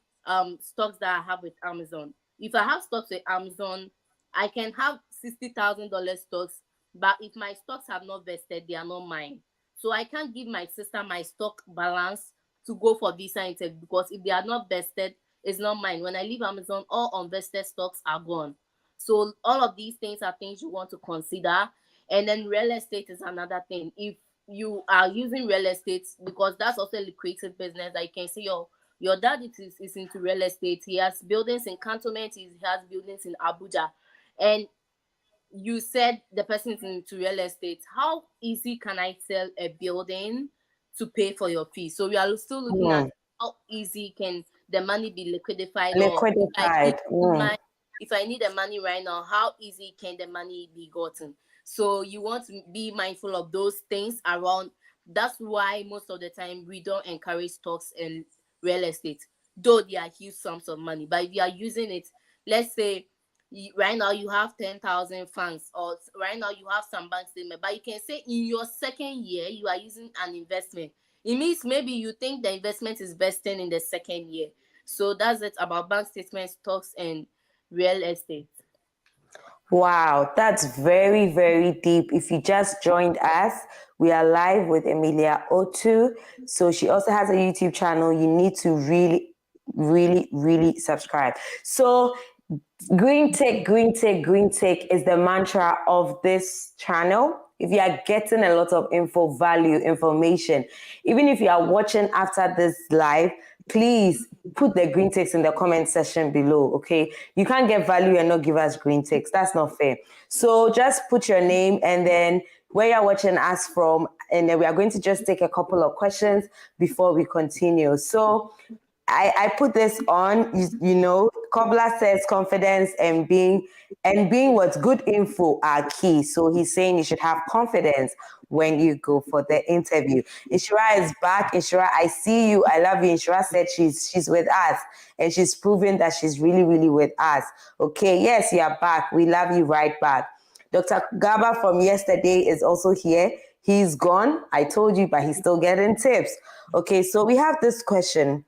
stocks that I have with Amazon. If I have stocks with Amazon, I can have $60,000 stocks, but if my stocks have not vested, they are not mine. So I can't give my sister my stock balance to go for visa interview, because if they are not vested, it's not mine. When I leave Amazon, all unvested stocks are gone. So all of these things are things you want to consider. And then real estate is another thing. If you are using real estate, because that's also a lucrative business, that you can see your dad is into real estate. He has buildings in Cantonment, he has buildings in Abuja. And you said the person is into real estate. How easy can I sell a building to pay for your fee? So we are still looking at how easy can the money be liquidified, or
Liquidified.
if I need the money right now, how easy can the money be gotten? So you want to be mindful of those things around. That's why most of the time we don't encourage stocks and real estate, though they are huge sums of money. But if you are using it, let's say right now you have 10,000 funds, or right now you have some bank statement, but you can say in your second year you are using an investment. It means maybe you think the investment is vesting in the second year. So that's it about bank statements, stocks, and real estate.
Wow, that's very, very deep. If you just joined us, we are live with Emilia Otu. So she also has a YouTube channel. You need to really, really, really subscribe. So green tick, green tick, green tick is the mantra of this channel. If you are getting a lot of info, value, information, even if you are watching after this live, please put the green ticks in the comment section below, okay? You can't get value and not give us green ticks. That's not fair. So just put your name and then where you're watching us from, and then we are going to just take a couple of questions before we continue. So I put this on, you know, Kobla says confidence and being what's good info are key. So he's saying you should have confidence when you go for the interview. Inshira is back. Inshira, I see you. I love you. Inshira said she's with us and she's proving that she's really, really with us. Okay, yes, you are back. We love you right back. Dr. Gaba from yesterday is also here. He's gone. I told you, but he's still getting tips. Okay, so we have this question.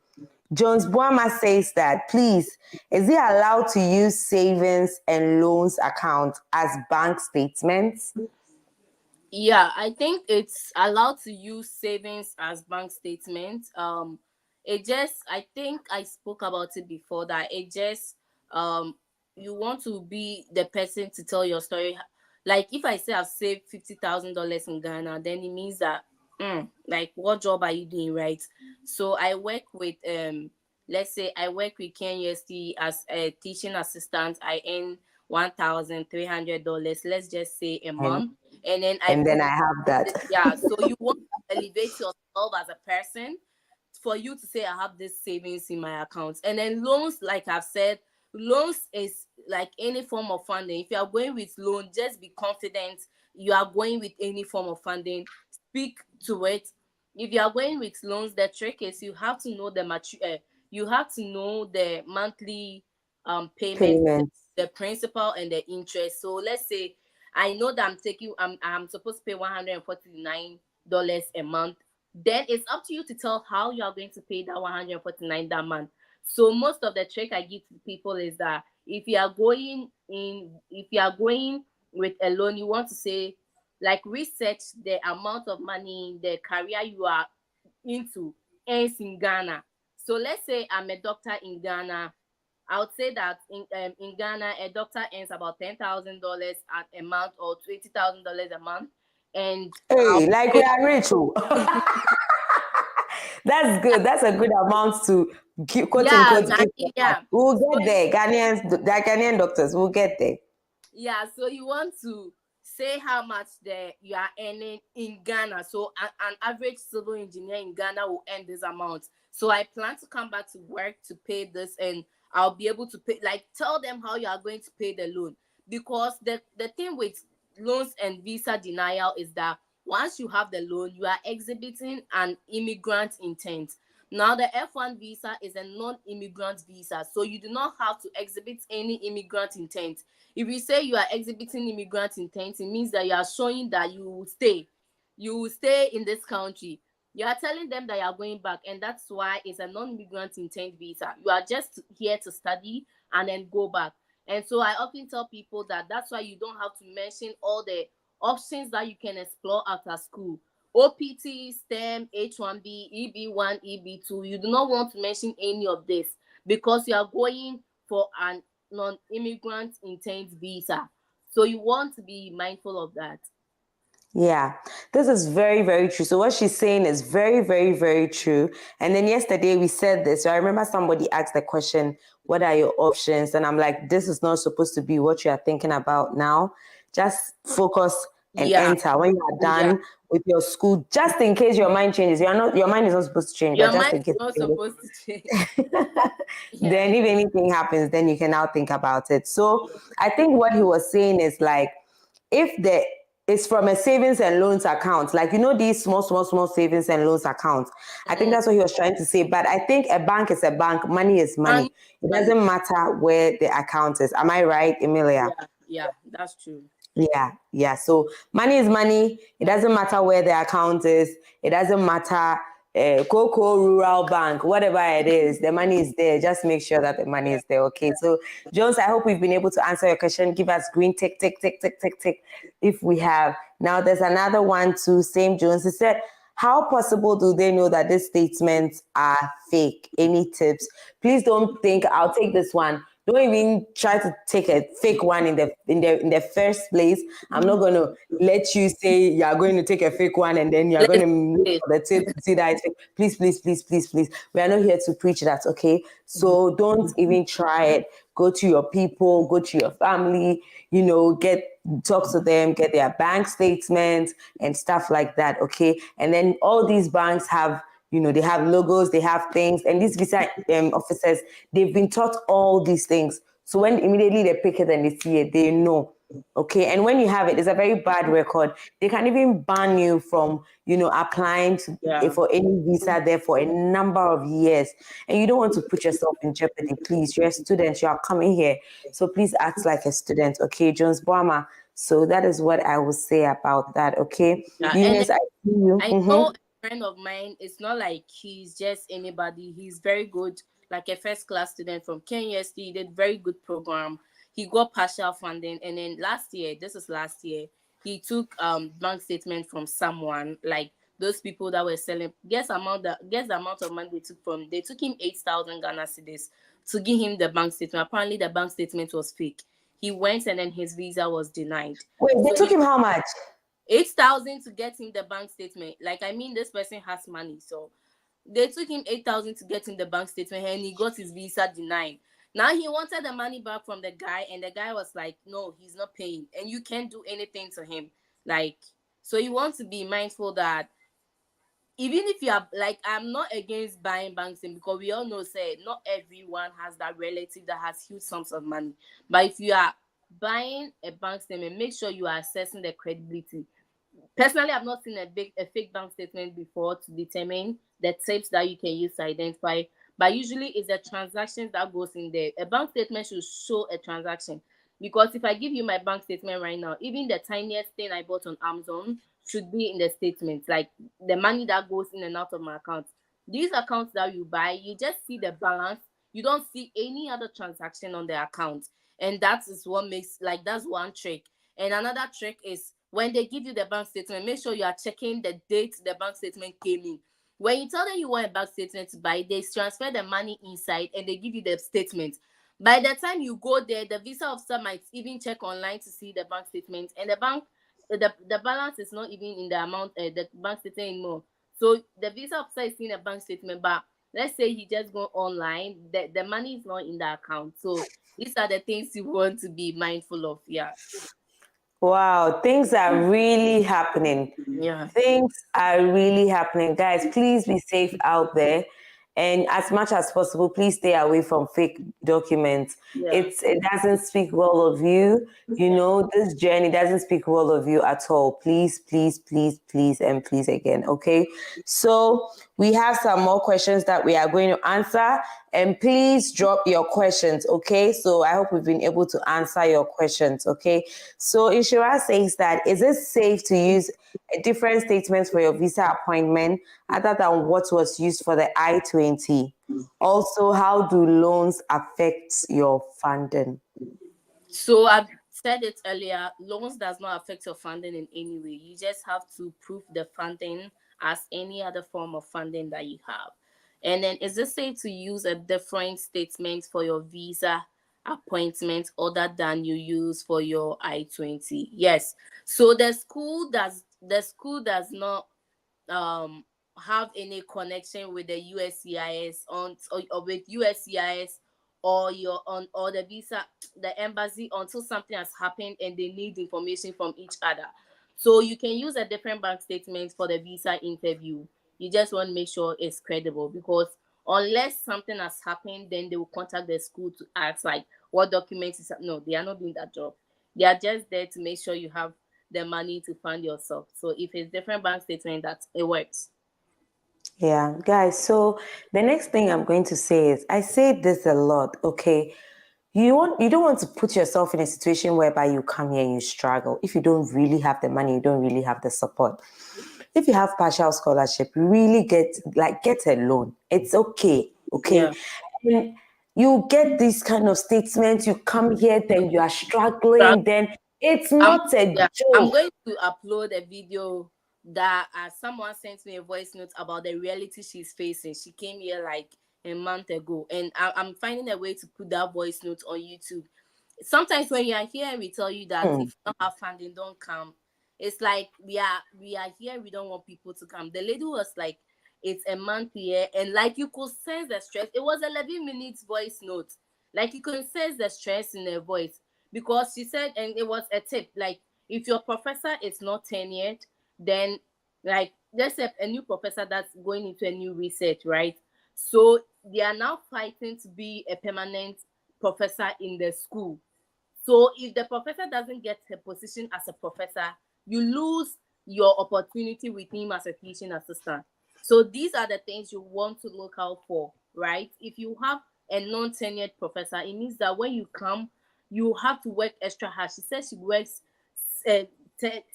Jones Boama says that, please, is he allowed to use savings and loans account as bank statements?
Yeah, I think it's allowed to use savings as bank statements. I think I spoke about it before, that it just you want to be the person to tell your story. Like if I say I've saved $50,000 in Ghana, then it means that like what job are you doing, right? So I work with let's say I work with KNUST as a teaching assistant. I earn $1,300, let's just say a
And,
month, and then I
and then
put
I have that.
yeah. So you want to elevate yourself as a person for you to say I have this savings in my account. And then loans, like I've said, loans is like any form of funding. If you are going with loan, just be confident you are going with any form of funding. Speak to it. If you are going with loans, the trick is you have to know you have to know the monthly payment,
Payments.
the principal and the interest. So let's say I know that I'm supposed to pay $149 a month. Then it's up to you to tell how you are going to pay that 149 that month. So most of the trick I give to people is that if you are going with a loan, you want to say, like, research the amount of money, the career you are into, earns in Ghana. So let's say I'm a doctor in Ghana. I would say that in Ghana, a doctor earns about $10,000 a month or $20,000 a month, and
Hey, like we are rich. Oh. That's good. That's a good amount to quote
yeah,
unquote give.
yeah.
We'll
So
get there. Ghanaians, the Ghanaian doctors, we'll get there.
yeah, so you want to say how much you are earning in Ghana. So an average civil engineer in Ghana will earn this amount. So I plan to come back to work to pay this, and I'll be able to pay, like, tell them how you are going to pay the loan. Because the thing with loans and visa denial is that once you have the loan, you are exhibiting an immigrant intent. Now, the F1 visa is a non-immigrant visa, so you do not have to exhibit any immigrant intent. If you say you are exhibiting immigrant intent, it means that you are showing that you will stay in this country. You are telling them that you are going back, and that's why it's a non-immigrant intent visa. You are just here to study and then go back. And so I often tell people that that's why you don't have to mention all the options that you can explore after school. OPT, STEM, H1B, EB1, EB2. You do not want to mention any of this because you are going for an non-immigrant intent visa. So you want to be mindful of that.
Yeah, this is very, very true. So what she's saying is very, very, very true. And then yesterday we said this. So I remember somebody asked the question, what are your options? And I'm like, this is not supposed to be what you are thinking about now. Just focus and enter. When you are done with your school, just in case your mind changes. Your mind is not supposed to change,
Your
but just
mind
in case
is not supposed to change.
then if anything happens, then you can now think about it. So I think what he was saying is like, if it's from a savings and loans account, like, these small savings and loans accounts. I think that's what he was trying to say. But I think a bank is a bank, money is money. It doesn't matter where the account is. Am I right, Emilia?
Yeah, that's true.
Yeah. So money is money. It doesn't matter where the account is. It doesn't matter Coco Rural Bank, whatever it is, the money is there. Just make sure that the money is there. Okay. So Jones, I hope we've been able to answer your question. Give us green tick, tick, tick, tick, tick, tick if we have. Now there's another one too. Same Jones. He said, how possible do they know that these statements are fake? Any tips? Please don't think I'll take this one. Don't even try to take a fake one in the first place. I'm not going to let you say you are going to take a fake one and then you're going to look for the tip to see that it's fake. Please, please, please, please, please. We are not here to preach that, okay? So don't even try it. Go to your people, go to your family, talk to them, get their bank statements and stuff like that, okay? And then all these banks have they have logos, they have things, and these visa officers, they've been taught all these things. So when immediately they pick it and they see it, they know. Okay, and when you have it, it's a very bad record. They can even ban you from, applying for any visa there for a number of years. And you don't want to put yourself in jeopardy, please. You're a student, you are coming here. So please act like a student, okay, Jones Boama. So that is what I will say about that, okay? Eunice, I see you.
I know a friend of mine, it's not like he's just anybody. He's very good, like a first class student from KUST. He did very good program. He got partial funding, and then last year, he took bank statement from someone, like those people that were selling. Guess the amount of money they took from. They took him 8,000 Ghana cedis to give him the bank statement. Apparently, the bank statement was fake. He went, and then his visa was denied.
Wait, they took him how much?
8,000 to get him the bank statement. Like, I mean, this person has money, so they took him 8,000 to get him the bank statement, and he got his visa denied. Now he wanted the money back from the guy, and the guy was like, "No, he's not paying, and you can't do anything to him." Like, so you want to be mindful that even if you are, like, I'm not against buying bank statement, because we all know, say, not everyone has that relative that has huge sums of money. But if you are buying a bank statement, make sure you are assessing the credibility. Personally, I've not seen a fake bank statement before to determine the tips that you can use to identify. But usually it's the transactions that goes in there. A bank statement should show a transaction. Because if I give you my bank statement right now, even the tiniest thing I bought on Amazon should be in the statement, like the money that goes in and out of my account. These accounts that you buy, you just see the balance. You don't see any other transaction on the account. And that is what makes, like, that's one trick. And another trick is when they give you the bank statement, make sure you are checking the date the bank statement came in. When you tell them you want a bank statement to buy, they transfer the money inside and they give you the statement. By the time you go there, the visa officer might even check online to see the bank statement, and the balance is not even in the amount, the bank statement anymore. So the visa officer is seeing a bank statement, but let's say he just go online, the money is not in the account. So these are the things you want to be mindful of. Yeah.
Wow, things are really happening.
Yeah.
Things are really happening. Guys, please be safe out there. And as much as possible, please stay away from fake documents.
Yeah.
It doesn't speak well of you. You know, this journey doesn't speak well of you at all. Please, please, please, please, and please again. Okay. So we have some more questions that we are going to answer. And please drop your questions. Okay. So I hope we've been able to answer your questions. Okay. So Ishira says that, is it safe to use a different statement for your visa appointment other than what was used for the I-20? Also, how do loans affect your funding?
So I've said it earlier, loans does not affect your funding in any way. You just have to prove the funding as any other form of funding that you have. And then, is it safe to use a different statement for your visa appointment other than you use for your I-20? Yes. So the school does not have any connection with the USCIS or with USCIS or your on or the visa, the embassy, until something has happened and they need information from each other. So you can use a different bank statement for the visa interview. You just want to make sure it's credible, because unless something has happened, then they will contact the school to ask like what documents is. No, they are not doing that job. They are just there to make sure you have the money to fund yourself. So if it's different bank statement, that it works.
Yeah, guys. So the next thing I'm going to say is, I say this a lot, okay? You don't want to put yourself in a situation whereby you come here and you struggle. If you don't really have the money, you don't really have the support. If you have partial scholarship, you really get a loan. It's okay, okay?
Yeah.
And you get this kind of statement, you come here, then you are struggling, then it's not a
I'm
joke.
going to upload a video that someone sent me a voice note about the reality she's facing. She came here like a month ago, and I'm finding a way to put that voice note on YouTube. Sometimes when you are here and we tell you that if you don't have funding, don't come. It's like we are here, we don't want people to come. The lady was like, it's a month here, and like you could sense the stress. It was 11 minutes voice note. Like you could sense the stress in her voice, because she said, and it was a tip, like if your professor is not tenured, then like let's say a new professor that's going into a new research, right? So they are now fighting to be a permanent professor in the school. So if the professor doesn't get a position as a professor, you lose your opportunity with him as a teaching assistant. So these are the things you want to look out for, right? If you have a non-tenured professor, it means that when you come, you have to work extra hard. She says she works 10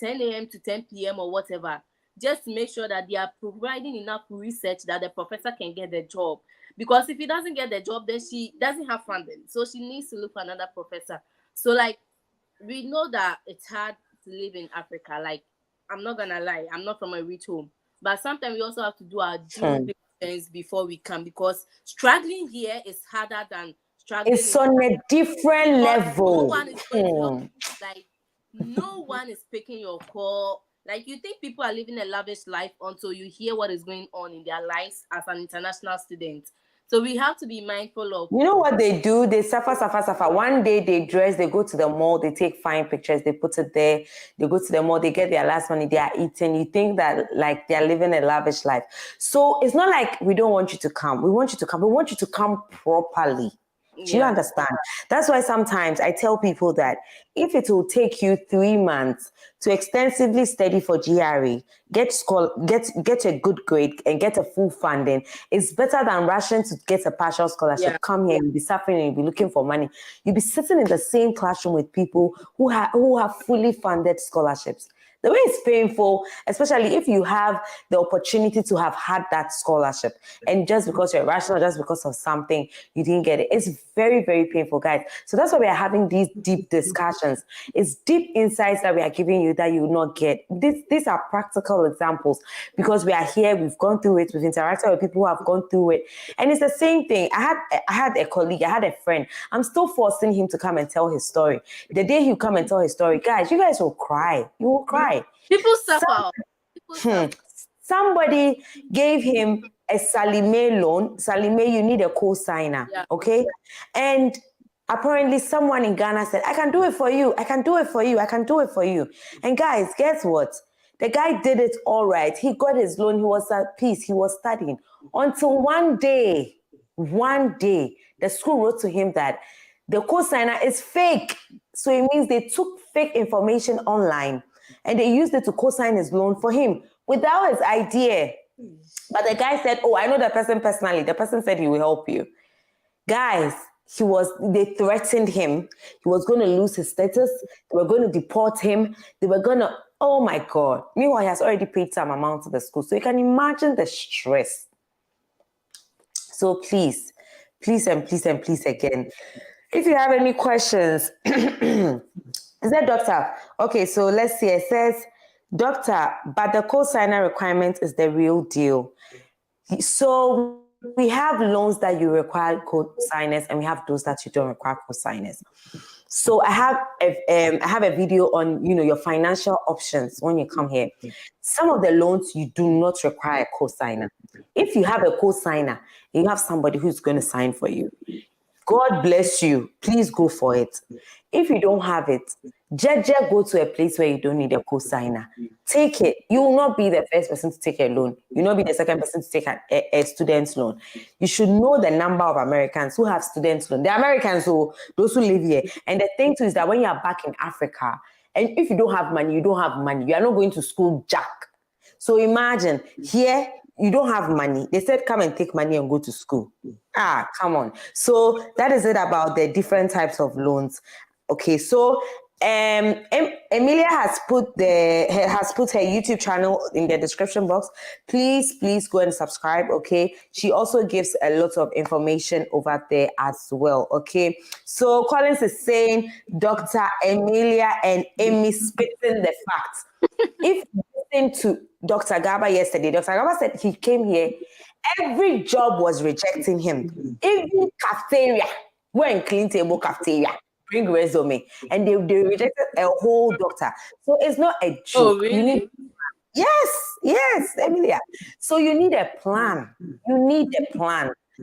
a.m. to 10 p.m. or whatever, just to make sure that they are providing enough research that the professor can get the job. Because if he doesn't get the job, then she doesn't have funding. So she needs to look for another professor. So like, we know that it's hard to live in Africa. Like, I'm not gonna lie, I'm not from a rich home. But sometimes we also have to do our due diligence before we come, because struggling here is harder than struggling.
It's on a different level.
No one is going to help you. Like, no one is picking your call. Like, you think people are living a lavish life until you hear what is going on in their lives as an international student. So we have to be mindful of.
You know what they do? They suffer. One day they dress, they go to the mall, they take fine pictures, they put it there. They go to the mall, they get their last money, they are eating. You think that like they're living a lavish life. So it's not like we don't want you to come. We want you to come. We want you to come properly. Do you understand? That's why sometimes I tell people that if it will take you 3 months to extensively study for GRE, get a good grade and get a full funding, it's better than rushing to get a partial scholarship. Come here, you'll be suffering and you'll be looking for money. You'll be sitting in the same classroom with people who have fully funded scholarships. The way it's painful, especially if you have the opportunity to have had that scholarship, and just because you're rational, just because of something, you didn't get it. It's very, very painful, guys. So that's why we are having these deep discussions. It's deep insights that we are giving you that you will not get. These are practical examples because we are here, we've gone through it, we've interacted with people who have gone through it. And it's the same thing. I had a colleague, I had a friend. I'm still forcing him to come and tell his story. The day he'll come and tell his story, guys, you guys will cry. You will cry.
People suffer.
Somebody gave him a Salime loan. Salime, you need a co-signer, okay? And apparently someone in Ghana said, I can do it for you. I can do it for you. I can do it for you. And guys, guess what? The guy did it all right. He got his loan. He was at peace. He was studying until one day, the school wrote to him that the co-signer is fake. So it means they took fake information online and they used it to co-sign his loan for him without his idea. But the guy said, oh, I know the person personally. The person said he will help you. Guys, they threatened him. He was going to lose his status. They were going to deport him. They were going to, oh my God. Meanwhile, he has already paid some amount to the school. So you can imagine the stress. So please again, if you have any questions, is that doctor? Okay, so let's see. It says, doctor, but the co-signer requirement is the real deal. So we have loans that you require co-signers and we have those that you don't require co-signers. So I have a video on, your financial options when you come here. Some of the loans you do not require a co-signer. If you have a co-signer, you have somebody who's going to sign for you. God bless you. Please go for it. If you don't have it, just go to a place where you don't need a co-signer. Take it. You will not be the first person to take a loan. You will not be the second person to take a student's loan. You should know the number of Americans who have students' loan. The Americans, those who live here. And the thing too is that when you are back in Africa, and if you don't have money, you don't have money. You are not going to school, jack. So imagine here, you don't have money. They said, come and take money and go to school. Come on. So that is it about the different types of loans. Okay, so Emilia has put her YouTube channel in the description box. Please go and subscribe. Okay, she also gives a lot of information over there as well. Okay, so Collins is saying Dr. Emilia and Amy spitting the facts. If you listen to Dr. Gaba yesterday, Dr. Gaba said he came here, every job was rejecting him. Even cafeteria, we're in clean table cafeteria. Bring resume, and they rejected a whole doctor. So it's not a joke.
Oh, really?
Yes, Emilia. So you need a plan.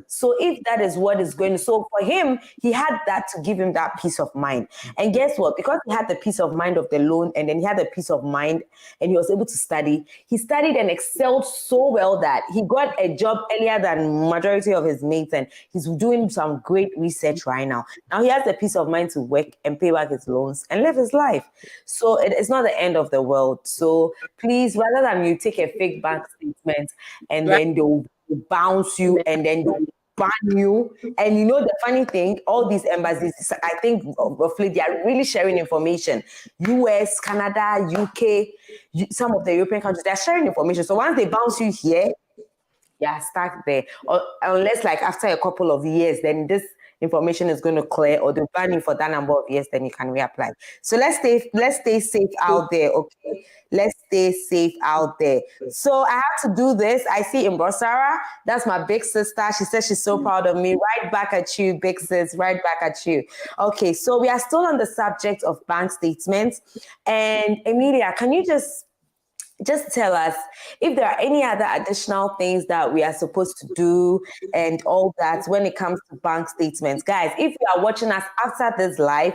So if that is what is going, so for him, he had that to give him that peace of mind. And guess what? Because he had the peace of mind of the loan, and then he had the peace of mind, and he was able to study. He studied and excelled so well that he got a job earlier than majority of his mates, and he's doing some great research right now. Now he has the peace of mind to work and pay back his loans and live his life. So it's not the end of the world. So please, rather than you take a fake bank statement and then they'll bounce you and then they'll ban you. And the funny thing, all these embassies, I think roughly they are really sharing information. US, Canada, UK, some of the European countries, they're sharing information. So once they bounce you here, you're stuck there. Or unless like after a couple of years, then this information is going to clear, or they'll ban you for that number of years, then you can reapply. So let's stay safe out there, okay? Let's stay safe out there. So I have to do this. I see Imbosara, that's my big sister. She says she's so proud of me. Right back at you, big sis, right back at you. Okay, so we are still on the subject of bank statements. And Emilia, can you just tell us if there are any other additional things that we are supposed to do and all that when it comes to bank statements. Guys, if you are watching us after this live,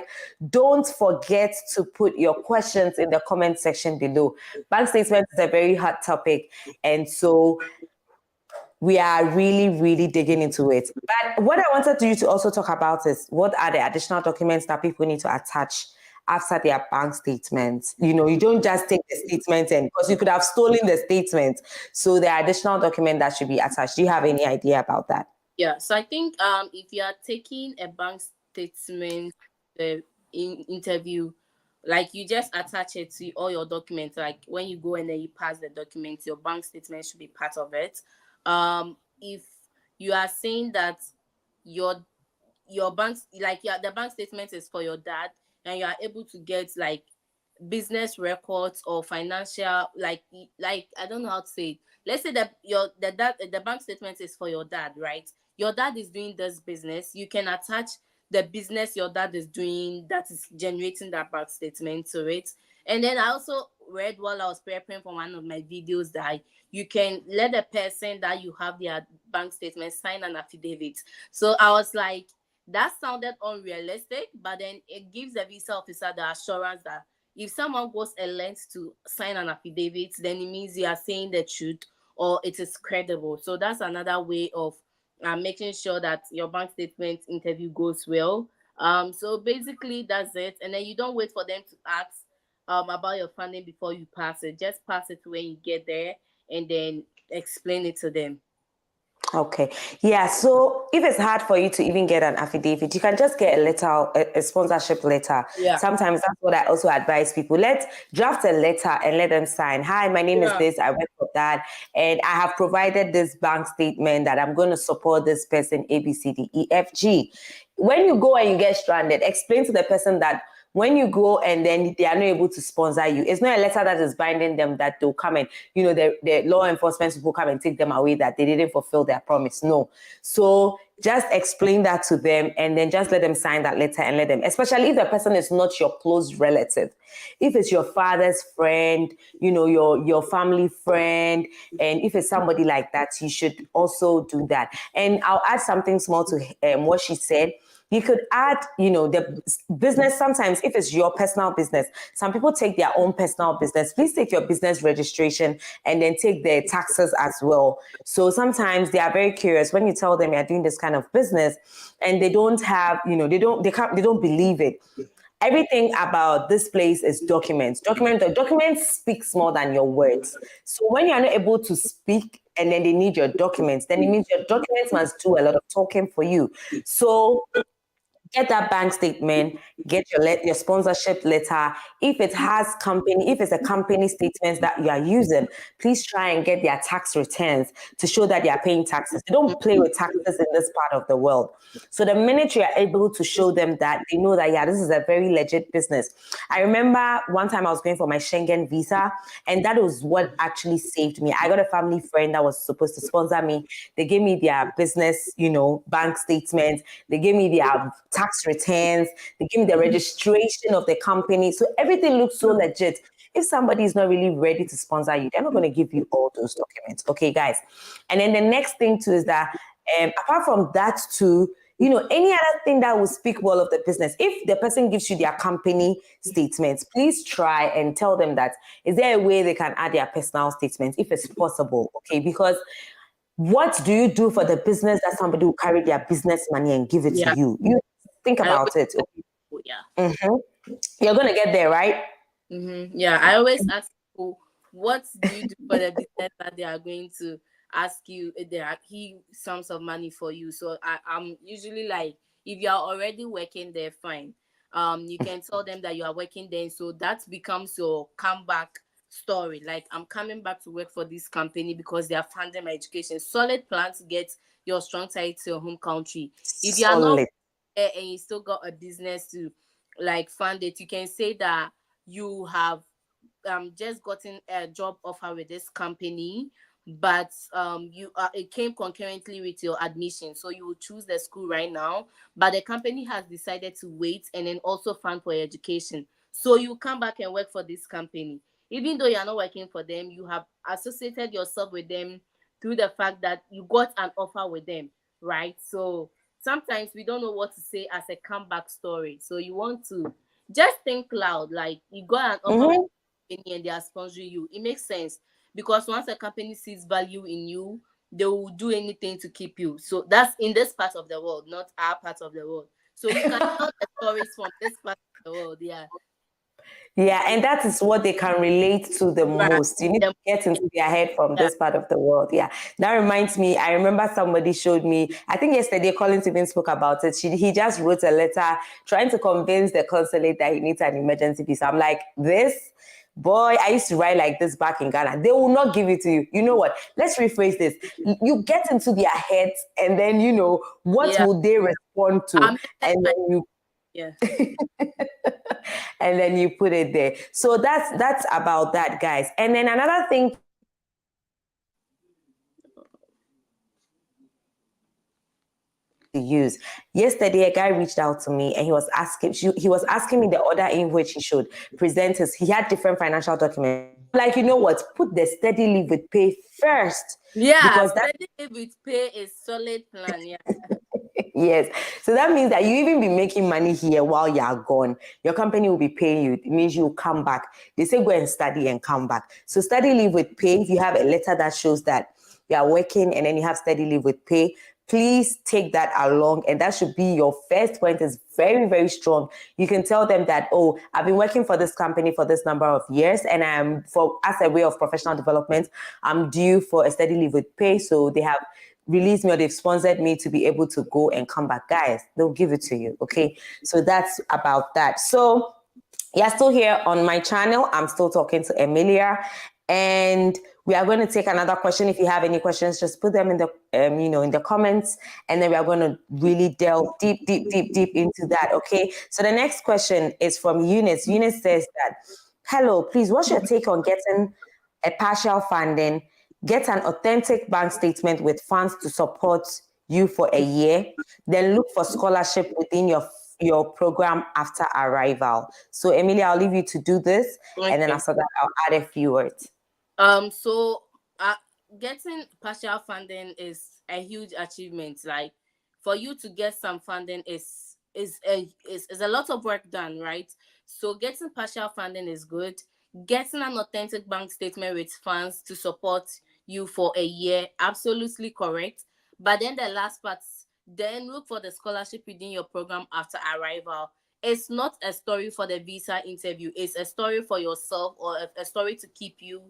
don't forget to put your questions in the comment section below. Bank statements is a very hot topic, and so we are really digging into it. But what I wanted you to also talk about is what are the additional documents that people need to attach after their bank statements. You don't just take the statement, and because you could have stolen the statement. So there are additional documents that should be attached. Do you have any idea about that?
Yeah, so I think if you are taking a bank statement interview, like you just attach it to all your documents. Like when you go and then you pass the documents, your bank statement should be part of it. If you are saying that your bank, like, yeah, the bank statement is for your dad, and you are able to get like business records or financial, like I don't know how to say it. Let's say that the bank statement is for your dad, right? Your dad is doing this business. You can attach the business your dad is doing that is generating that bank statement to it. And then I also read while I was preparing for one of my videos that you can let the person that you have their bank statement sign an affidavit. So I was like, that sounded unrealistic, but then it gives the visa officer the assurance that if someone goes a length to sign an affidavit, then it means you are saying the truth or it is credible. So that's another way of making sure that your bank statement interview goes well. So basically that's it. And then you don't wait for them to ask about your funding before you pass it. Just pass it when you get there and then explain it to them.
Okay. Yeah. So if it's hard for you to even get an affidavit, you can just get a letter, a sponsorship letter.
Yeah.
Sometimes that's what I also advise people. Let's draft a letter and let them sign. Hi, my name is this. I work for that. And I have provided this bank statement that I'm going to support this person, A, B, C, D, E, F, G. When you go and you get stranded, explain to the person that when you go and then they are not able to sponsor you, it's not a letter that is binding them that they'll come and, the law enforcement people come and take them away, that they didn't fulfill their promise. No. So just explain that to them and then just let them sign that letter and let them, especially if the person is not your close relative. If it's your father's friend, your family friend, and if it's somebody like that, you should also do that. And I'll add something small to what she said. You could add, the business. Sometimes if it's your personal business, some people take their own personal business. Please take your business registration and then take their taxes as well. So sometimes they are very curious when you tell them you're doing this kind of business and they don't have, they don't believe it. Everything about this place is documents. Documents speaks more than your words. So when you're not able to speak and then they need your documents, then it means your documents must do a lot of talking for you. So get that bank statement, get your sponsorship letter. If it's a company statement that you are using, please try and get their tax returns to show that they are paying taxes. They don't play with taxes in this part of the world. So the minute you are able to show them that, they know that, yeah, this is a very legit business. I remember one time I was going for my Schengen visa, and that was what actually saved me. I got a family friend that was supposed to sponsor me. They gave me their business, bank statement. They gave me their tax returns. They gave me the registration of the company. So everything looks so legit. If somebody is not really ready to sponsor you, they're not going to give you all those documents. Okay, guys. And then the next thing too is that apart from that too, any other thing that will speak well of the business. If the person gives you their company statements, please try and tell them that, is there a way they can add their personal statements if it's possible? Okay, because what do you do for the business that somebody will carry their business money and give it to you? You think about it. Okay?
Yeah.
You're going to get there, right?
Yeah, I always ask people, what do you do for the business that they are going to ask you if they are key sums of money for you? So I'm usually like, if you are already working there, fine. You can tell them that you are working there, so that becomes your comeback story. Like, I'm coming back to work for this company because they are funding my education. Solid plan to get your strong tie to your home country. If you are not there and you still got a business to like fund it, you can say that you have just gotten a job offer with this company, but it came concurrently with your admission, so you will choose the school right now, but the company has decided to wait and then also fund for your education. So you come back and work for this company, even though you're not working for them. You have associated yourself with them through the fact that you got an offer with them, right? So sometimes we don't know what to say as a comeback story, so you want to just think loud, like you got an offer and they are sponsoring you. It makes sense, because once a company sees value in you, they will do anything to keep you. So that's in this part of the world, not our part of the world. So you can tell the stories from this part of the world. Yeah.
Yeah, and that is what they can relate to the
Right.
most. You need to get into their head from this part of the world. Yeah, that reminds me. I remember somebody showed me. I think yesterday, Collins even spoke about it. He just wrote a letter trying to convince the consulate that he needs an emergency visa. I'm like, this boy, I used to write like this back in Ghana. They will not give it to you. You know what? Let's rephrase this. You get into their heads, and then what will they respond to, and then you
yeah.
and then you put it there. So that's about that, guys. And then another thing to use. Yesterday, a guy reached out to me and he was asking me the order in which he should present he had different financial documents. Like, you know what? Put the steady leave with pay first.
Yeah,
because
steady leave with pay is solid plan. Yeah.
Yes. So that means that you even be making money here while you're gone. Your company will be paying you. It means you'll come back. They say go and study and come back. So study leave with pay. If you have a letter that shows that you are working and then you have study leave with pay, please take that along. And that should be your first point. Is very, very strong. You can tell them that, oh, I've been working for this company for this number of years, and as a way of professional development, I'm due for a study leave with pay. So they have released me or they've sponsored me to be able to go and come back. Guys, they'll give it to you. Okay. So that's about that. So you're still here on my channel. I'm still talking to Emilia, and we are going to take another question. If you have any questions, just put them in the in the comments, and then we are going to really delve deep into that. Okay. So the next question is from Eunice. Eunice says that, hello, please, what's your take on getting a partial funding? Get an authentic bank statement with funds to support you for a year, then look for scholarship within your program after arrival. So Emilia, I'll leave you to do this, and then after that, I'll add a few words.
So getting partial funding is a huge achievement. Like, for you to get some funding is a lot of work done, right? So getting partial funding is good. Getting an authentic bank statement with funds to support you for a year, absolutely correct. But then the last part, then look for the scholarship within your program after arrival. It's not a story for the visa interview. It's a story for yourself, or a story to keep you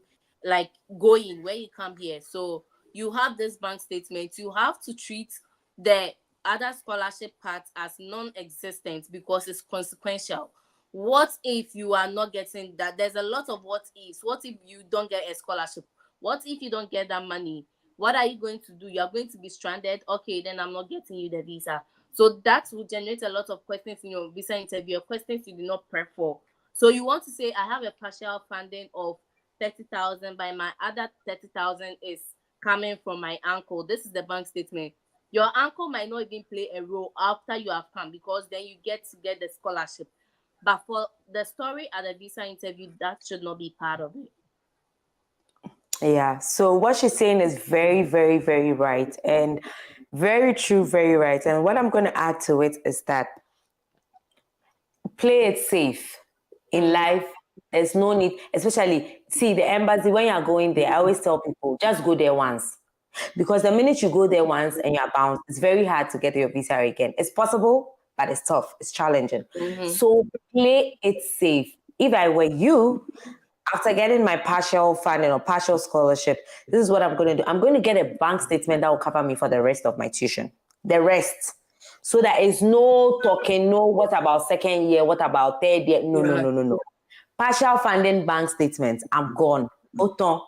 like going when you come here. So you have this bank statement. You have to treat the other scholarship part as non-existent because it's consequential. What if you are not getting that? There's a lot of what ifs. What if you don't get a scholarship? What if you don't get that money? What are you going to do? You are going to be stranded. Okay, then I'm not getting you the visa. So that will generate a lot of questions in your visa interview, questions you did not prep for. So you want to say, I have a partial funding of 30,000, but my other 30,000 is coming from my uncle. This is the bank statement. Your uncle might not even play a role after you have come, because then you get to get the scholarship. But for the story at the visa interview, that should not be part of it.
Yeah. So what she's saying is very, very, very right, and very true, very right. And what I'm going to add to it is that play it safe in life. There's no need, especially see the embassy. When you're going there, I always tell people, just go there once. Because the minute you go there once and you're bounced, it's very hard to get your visa again. It's possible, but it's tough. It's challenging. So play it safe. If I were you, after getting my partial funding or partial scholarship, this is what I'm going to do. I'm going to get a bank statement that will cover me for the rest of my tuition. The rest. So there is no talking, no what about second year, what about third year? No. Partial funding bank statements, I'm gone. Autant,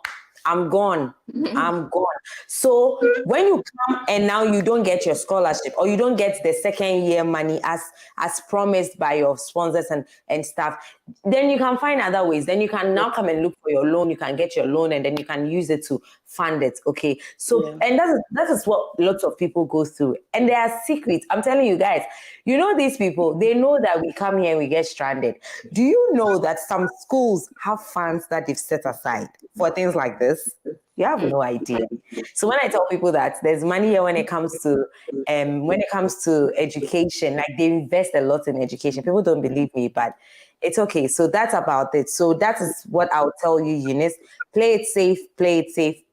I'm gone. I'm gone. So when you come and now you don't get your scholarship, or you don't get the second year money as promised by your sponsors and staff, then you can find other ways. Then you can now come and look for your loan. You can get your loan, and then you can use it to fund it. Okay. So and that is what lots of people go through. And there are secrets. I'm telling you guys, these people, they know that we come here and we get stranded. Do you know that some schools have funds that they've set aside for things like this? You have no idea. So when I tell people that there's money here when it comes to education, like they invest a lot in education. People don't believe me, but it's okay. So that's about it. So that is what I'll tell you, Eunice. Play it safe,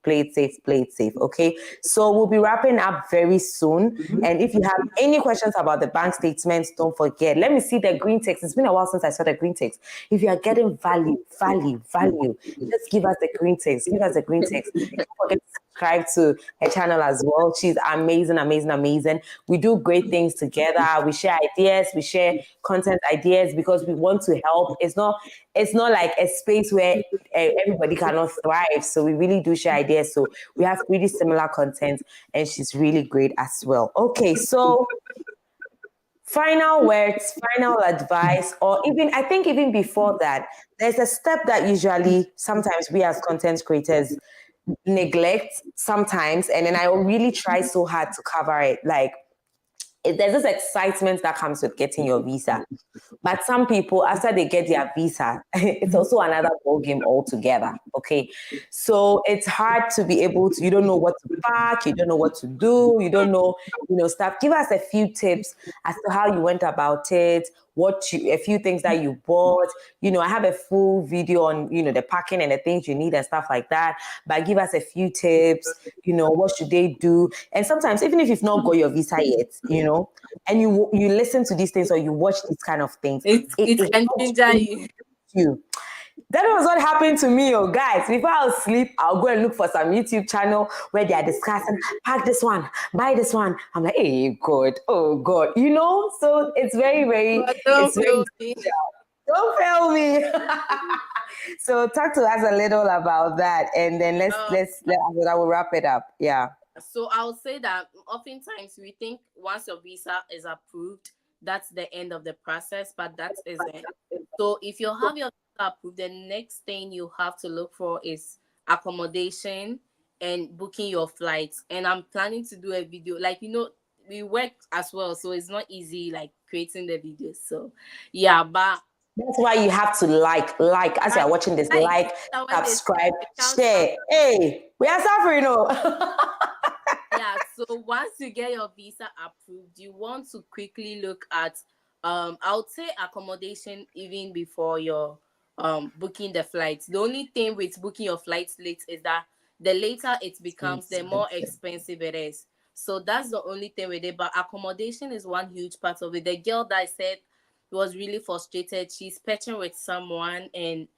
Play it safe, play it safe. Okay. So we'll be wrapping up very soon. And if you have any questions about the bank statements, don't forget. Let me see the green text. It's been a while since I saw the green text. If you are getting value, just give us the green text. Give us the green text. Don't forget to subscribe to her channel as well. She's amazing, amazing, amazing. We do great things together. We share ideas, we share content ideas because we want to help. It's not like a space where everybody cannot thrive. So we really do share ideas. So we have really similar content, and she's really great as well. Okay, so final words, final advice, or even I think even before that, there's a step that usually sometimes we as content creators neglect sometimes, and then I really try so hard to cover it. Like there's this excitement that comes with getting your visa. But some people, after they get their visa, it's also another ball game altogether. Okay. So it's hard to be able to, you don't know what to pack, you don't know what to do, you don't know, stuff. Give us a few tips as to how you went about it, a few things that you bought. I have a full video on, the packing and the things you need and stuff like that. But give us a few tips, what should they do? And sometimes, even if you've not got your visa yet, and you listen to these things or you watch these kind of things,
it can ginger
you. That was what happened to me, guys. Before I'll sleep, I'll go and look for some YouTube channel where they are discussing, pack this one, buy this one. I'm like, hey, God, oh God, So it's very, very,
don't fail me.
Don't fail me. So talk to us a little about that, and then let's I will wrap it up. Yeah.
So I'll say that oftentimes we think once your visa is approved, that's the end of the process, but that isn't. So if you have your visa approved, the next thing you have to look for is accommodation and booking your flights. And I'm planning to do a video, we work as well, so it's not easy like creating the videos. So yeah, but
that's why you have to like as you're watching this, subscribe, share. Hey, we are suffering,
Yeah, so once you get your visa approved, you want to quickly look at I would say accommodation even before your booking the flights. The only thing with booking your flights late is that the later it becomes, the more expensive it is. So that's the only thing with it. But accommodation is one huge part of it. The girl that I said was really frustrated. She's patching with someone, and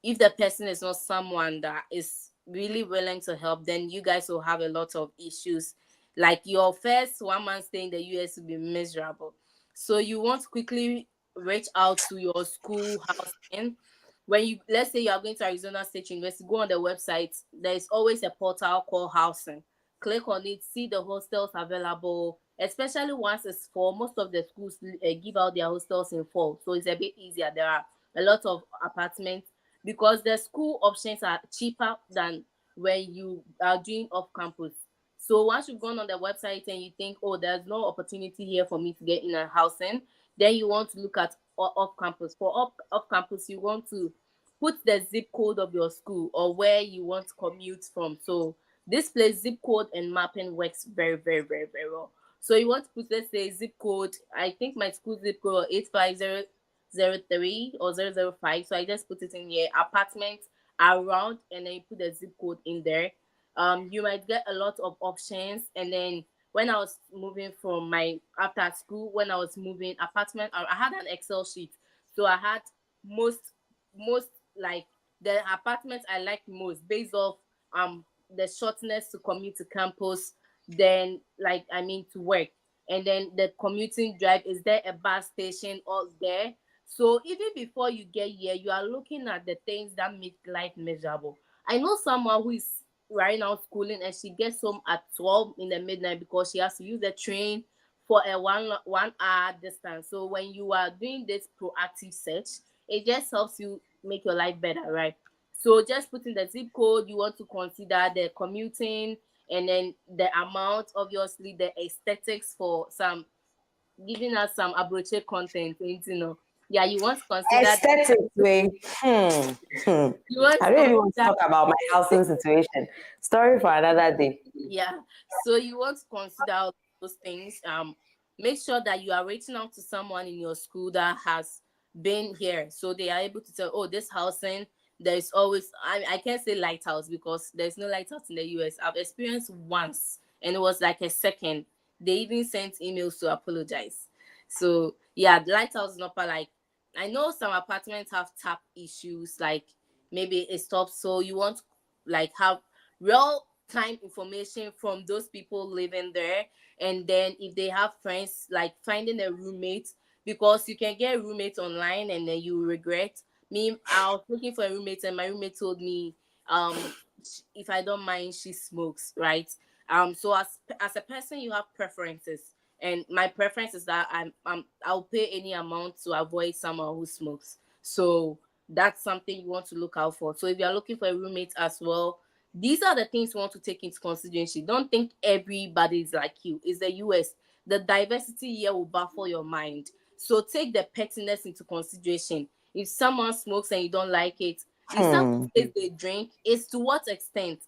if the person is not someone that is really willing to help, then you guys will have a lot of issues. Like your first 1 month stay in the US will be miserable. So you want to quickly reach out to your school house. And when let's say you are going to Arizona State University, go on the website. There is always a portal called housing. Click on it, see the hostels available, especially once it's fall. Most of the schools give out their hostels in fall, so it's a bit easier. There are a lot of apartments because the school options are cheaper than when you are doing off campus. So once you've gone on the website and you think, oh, there's no opportunity here for me to get in a housing, then you want to look at off campus. For off campus, you want to put the zip code of your school or where you want to commute from. So this place, zip code and mapping works very, very, very, very well. So you want to put, let's say, zip code. I think my school zip code 85003 or 005. So I just put it in here, apartment around, and then you put the zip code in there. You might get a lot of options. And then when I was moving from my after school, when I was moving apartment, I had an Excel sheet. So I had most like the apartments I like most based off the shortness to commute to campus, then to work. And then the commuting drive, is there a bus station all there? So even before you get here, you are looking at the things that make life miserable. I know someone who is right now schooling and she gets home at 12 in the midnight because she has to use the train for a 1 hour distance. So when you are doing this proactive search, it just helps you make your life better, right? So just put in the zip code, you want to consider the commuting, and then the amount, obviously the aesthetics for some, giving us some abroche content, Yeah, you want to consider
aesthetics way. I really want to talk about my housing situation. Story for another day.
Yeah. So you want to consider those things. Make sure that you are reaching out to someone in your school that has been here, so they are able to tell, oh, this housing, there's always, I can't say lighthouse because there's no lighthouse in the US. I've experienced once and it was like a second. They even sent emails to apologize. So yeah, the lighthouse is not like, I know some apartments have tap issues, like maybe it stops. So you want like have real time information from those people living there. And then if they have friends, like finding a roommate, because you can get a roommate online and then you regret. Me, I was looking for a roommate and my roommate told me, if I don't mind, she smokes, right? So as a person, you have preferences, and my preference is that I'll pay any amount to avoid someone who smokes. So that's something you want to look out for. So if you're looking for a roommate as well, these are the things you want to take into consideration. Don't think everybody is like you. It's the US. The diversity here will baffle your mind. So take the pettiness into consideration. If someone smokes and you don't like it, if someone says they drink, it's to what extent?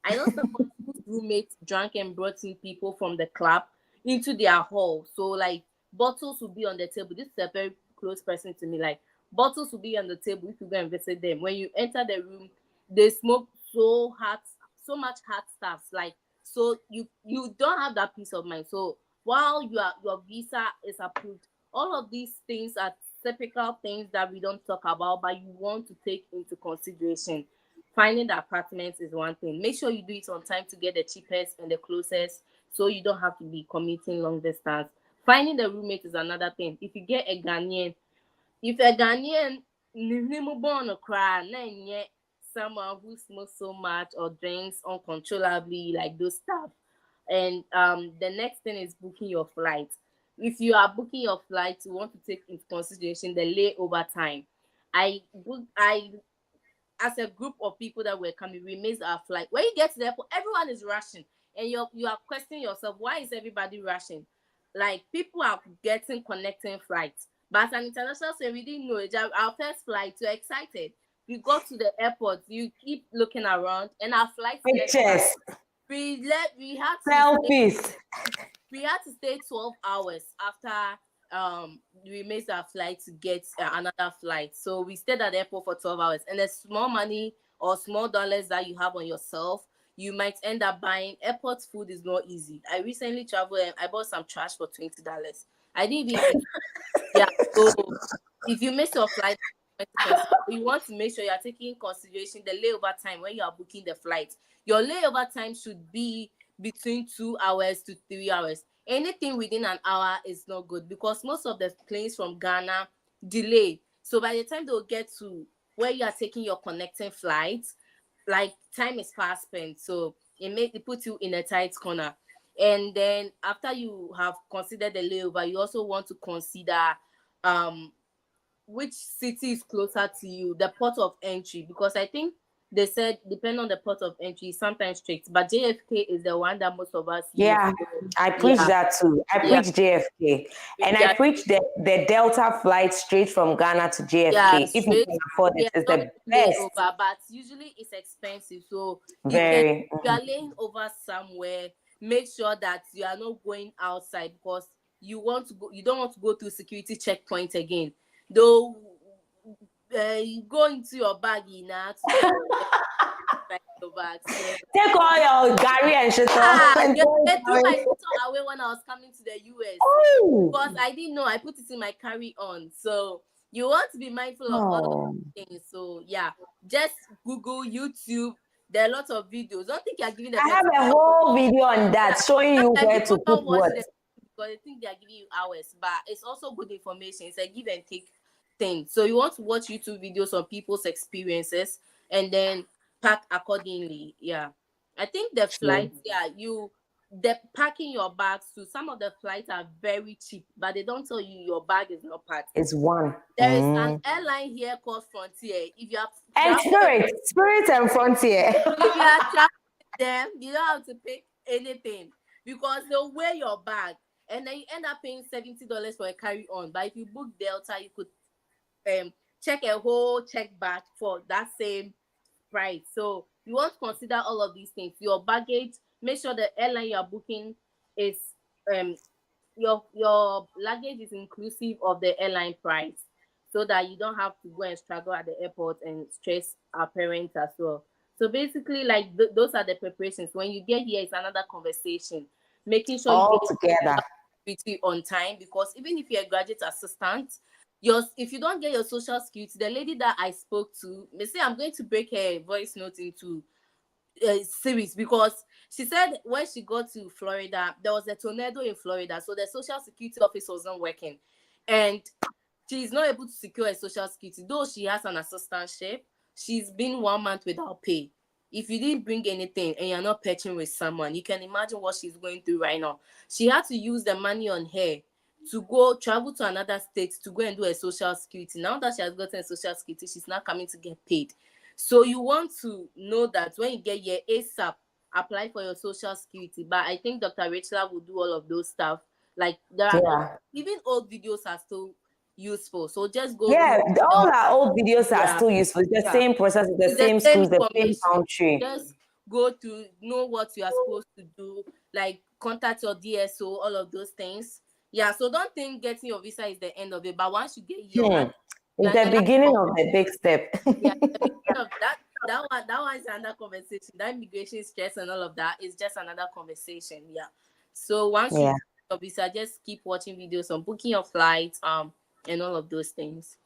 I know someone whose roommate drank and brought in people from the club into their hall. So like bottles will be on the table. This is a very close person to me. Like bottles will be on the table if you go and visit them. When you enter the room, they smoke so much hot stuff. Like so you don't have that peace of mind. So while your visa is approved, all of these things are typical things that we don't talk about, but you want to take into consideration. Finding the apartments is one thing. Make sure you do it on time to get the cheapest and the closest, so you don't have to be commuting long distance. Finding the roommate is another thing. If you get a Ghanaian, if a Ghanaian born cry, then someone who smokes so much or drinks uncontrollably, like those stuff. And the next thing is booking your flight. If you are booking your flight, you want to take into consideration the layover time. I as a group of people that were coming, we missed our flight. When you get to the airport, everyone is rushing, and you are questioning yourself, why is everybody rushing? Like people are getting connecting flights, but as an international student, we didn't know it. Our first flight, you're excited. We got to the airport, you keep looking around, and our flight left.
Pictures,
We had to
selfies.
we had to stay 12 hours after we missed our flight to get another flight. So we stayed at the airport for 12 hours, and the small money or small dollars that you have on yourself, you might end up buying. Airport food is not easy. I recently traveled and I bought some trash for $20. I didn't even finish. Yeah, so if you miss your flight, you want to make sure you are taking in consideration the layover time when you are booking the flight. Your layover time should be between 2 hours to 3 hours. Anything within an hour is not good, because most of the planes from Ghana delay. So by the time they'll get to where you are taking your connecting flight, like time is fast spent. So it puts you in a tight corner. And then after you have considered the layover, you also want to consider um which city is closer to you, the port of entry, because I think they said depending on the port of entry, sometimes strict, but JFK is the one that most of us use.
Yeah, I preach
Yeah,
that too. I
yeah,
preach JFK, and I
yeah,
preach the Delta flight straight from Ghana to
yeah,
JFK. If you
straight.
can afford it,
Yeah,
it's
not
the best.
layover, but usually it's expensive. So if
Very.
you are laying over somewhere, make sure that you are not going outside, because you don't want to go through security checkpoint again. Though you go into your baggy now to check your bag. So
Take all your Gary and shit off. And
they threw my photo away when I was coming to the US,
oh.
because I didn't know. I put it in my carry on. So you want to be mindful of all of
Oh.
these things. So yeah, just Google, YouTube. There are lots of videos. Don't think you're giving the
I have
person.
a whole video on that showing you
And
where to
people
put
don't watch
what.
them because they think they are giving you hours, but it's also good information. It's a give and take thing. So you want to watch YouTube videos on people's experiences and then pack accordingly. Yeah. I think the
True.
flights, the packing your bags too. Some of the flights are very cheap, but they don't tell you your bag is not packed.
It's one.
There is an airline here called Frontier. If you are
And Spirit and Frontier.
if you are traveling them, you don't have to pay anything, because they'll weigh your bag and then you end up paying $70 for a carry-on. But if you book Delta, you could check a whole check bag for that same price. So you want to consider all of these things. Your baggage, make sure the airline you are booking is your luggage is inclusive of the airline price. so that you don't have to go and struggle at the airport and stress our parents as well. So basically, like those are the preparations. When you get here, it's another conversation. Making sure you
All
get
together.
security on time, because even if you're a graduate assistant, your if you don't get your social security, the lady that I spoke to, they say I'm going to break her voice note into series, because she said when she got to Florida, there was a tornado in Florida, so the social security office wasn't working, and she's not able to secure a social security. Though she has an assistantship, she's been 1 month without pay. If you didn't bring anything and you're not patching with someone, you can imagine what she's going through right now. She had to use the money on her to go travel to another state to go and do a social security. Now that she has gotten a social security, she's not coming to get paid. So you want to know that when you get your ASAP, apply for your social security. But I think Dr. Rachel will do all of those stuff. Like there are
Yeah.
even old videos are still useful. So just go
Yeah,
through.
all our old videos are
Yeah,
still useful. It's the
yeah.
same process, the
It's the
same
same
schools, the same
information.
country.
Just go to know what you are supposed to do, like contact your DSO, all of those things. Yeah, so don't think getting your visa is the end of it. But once you get here,
It's the beginning of the big step.
yeah, the beginning of that one is another conversation. That immigration stress and all of that is just another conversation. Yeah. So once you
Yeah.
get your visa, just keep watching videos on booking your flights, and all of those things.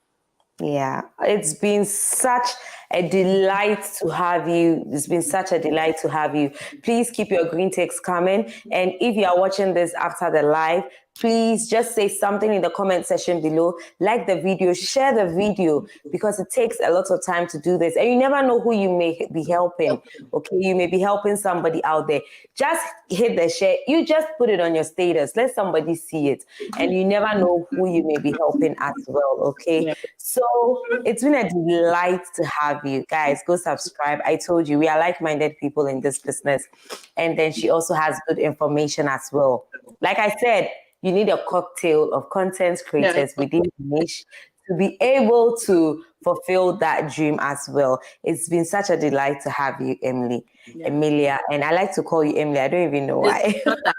Yeah, it's been such a delight to have you. It's been such a delight to have you. Please keep your green ticks coming. And if you are watching this after the live, please just say something in the comment section below. Like the video, share the video, because it takes a lot of time to do this. And you never know who you may be helping. Okay, you may be helping somebody out there. Just hit the share. You just put it on your status. Let somebody see it. And you never know who you may be helping as well. Okay.
Yeah.
So it's been a delight to have you guys. Go subscribe. I told you we are like-minded people in this business. And then she also has good information as well. Like I said, you need a cocktail of content creators within the niche to be able to fulfill that dream as well. It's been such a delight to have you, Emily, Emilia, and I like to call you Emily. I don't even know why.
It's not that.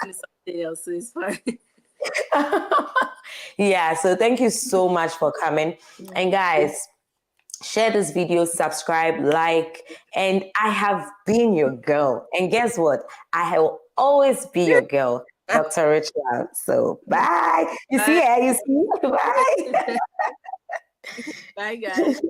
Me something else, so it's fine.
Yeah, so thank you so much for coming. And guys, share this video, subscribe, like, and I have been your girl. And guess what? I will always be your girl, Dr. Richard. So bye. You see her? You see? Bye.
Bye, guys.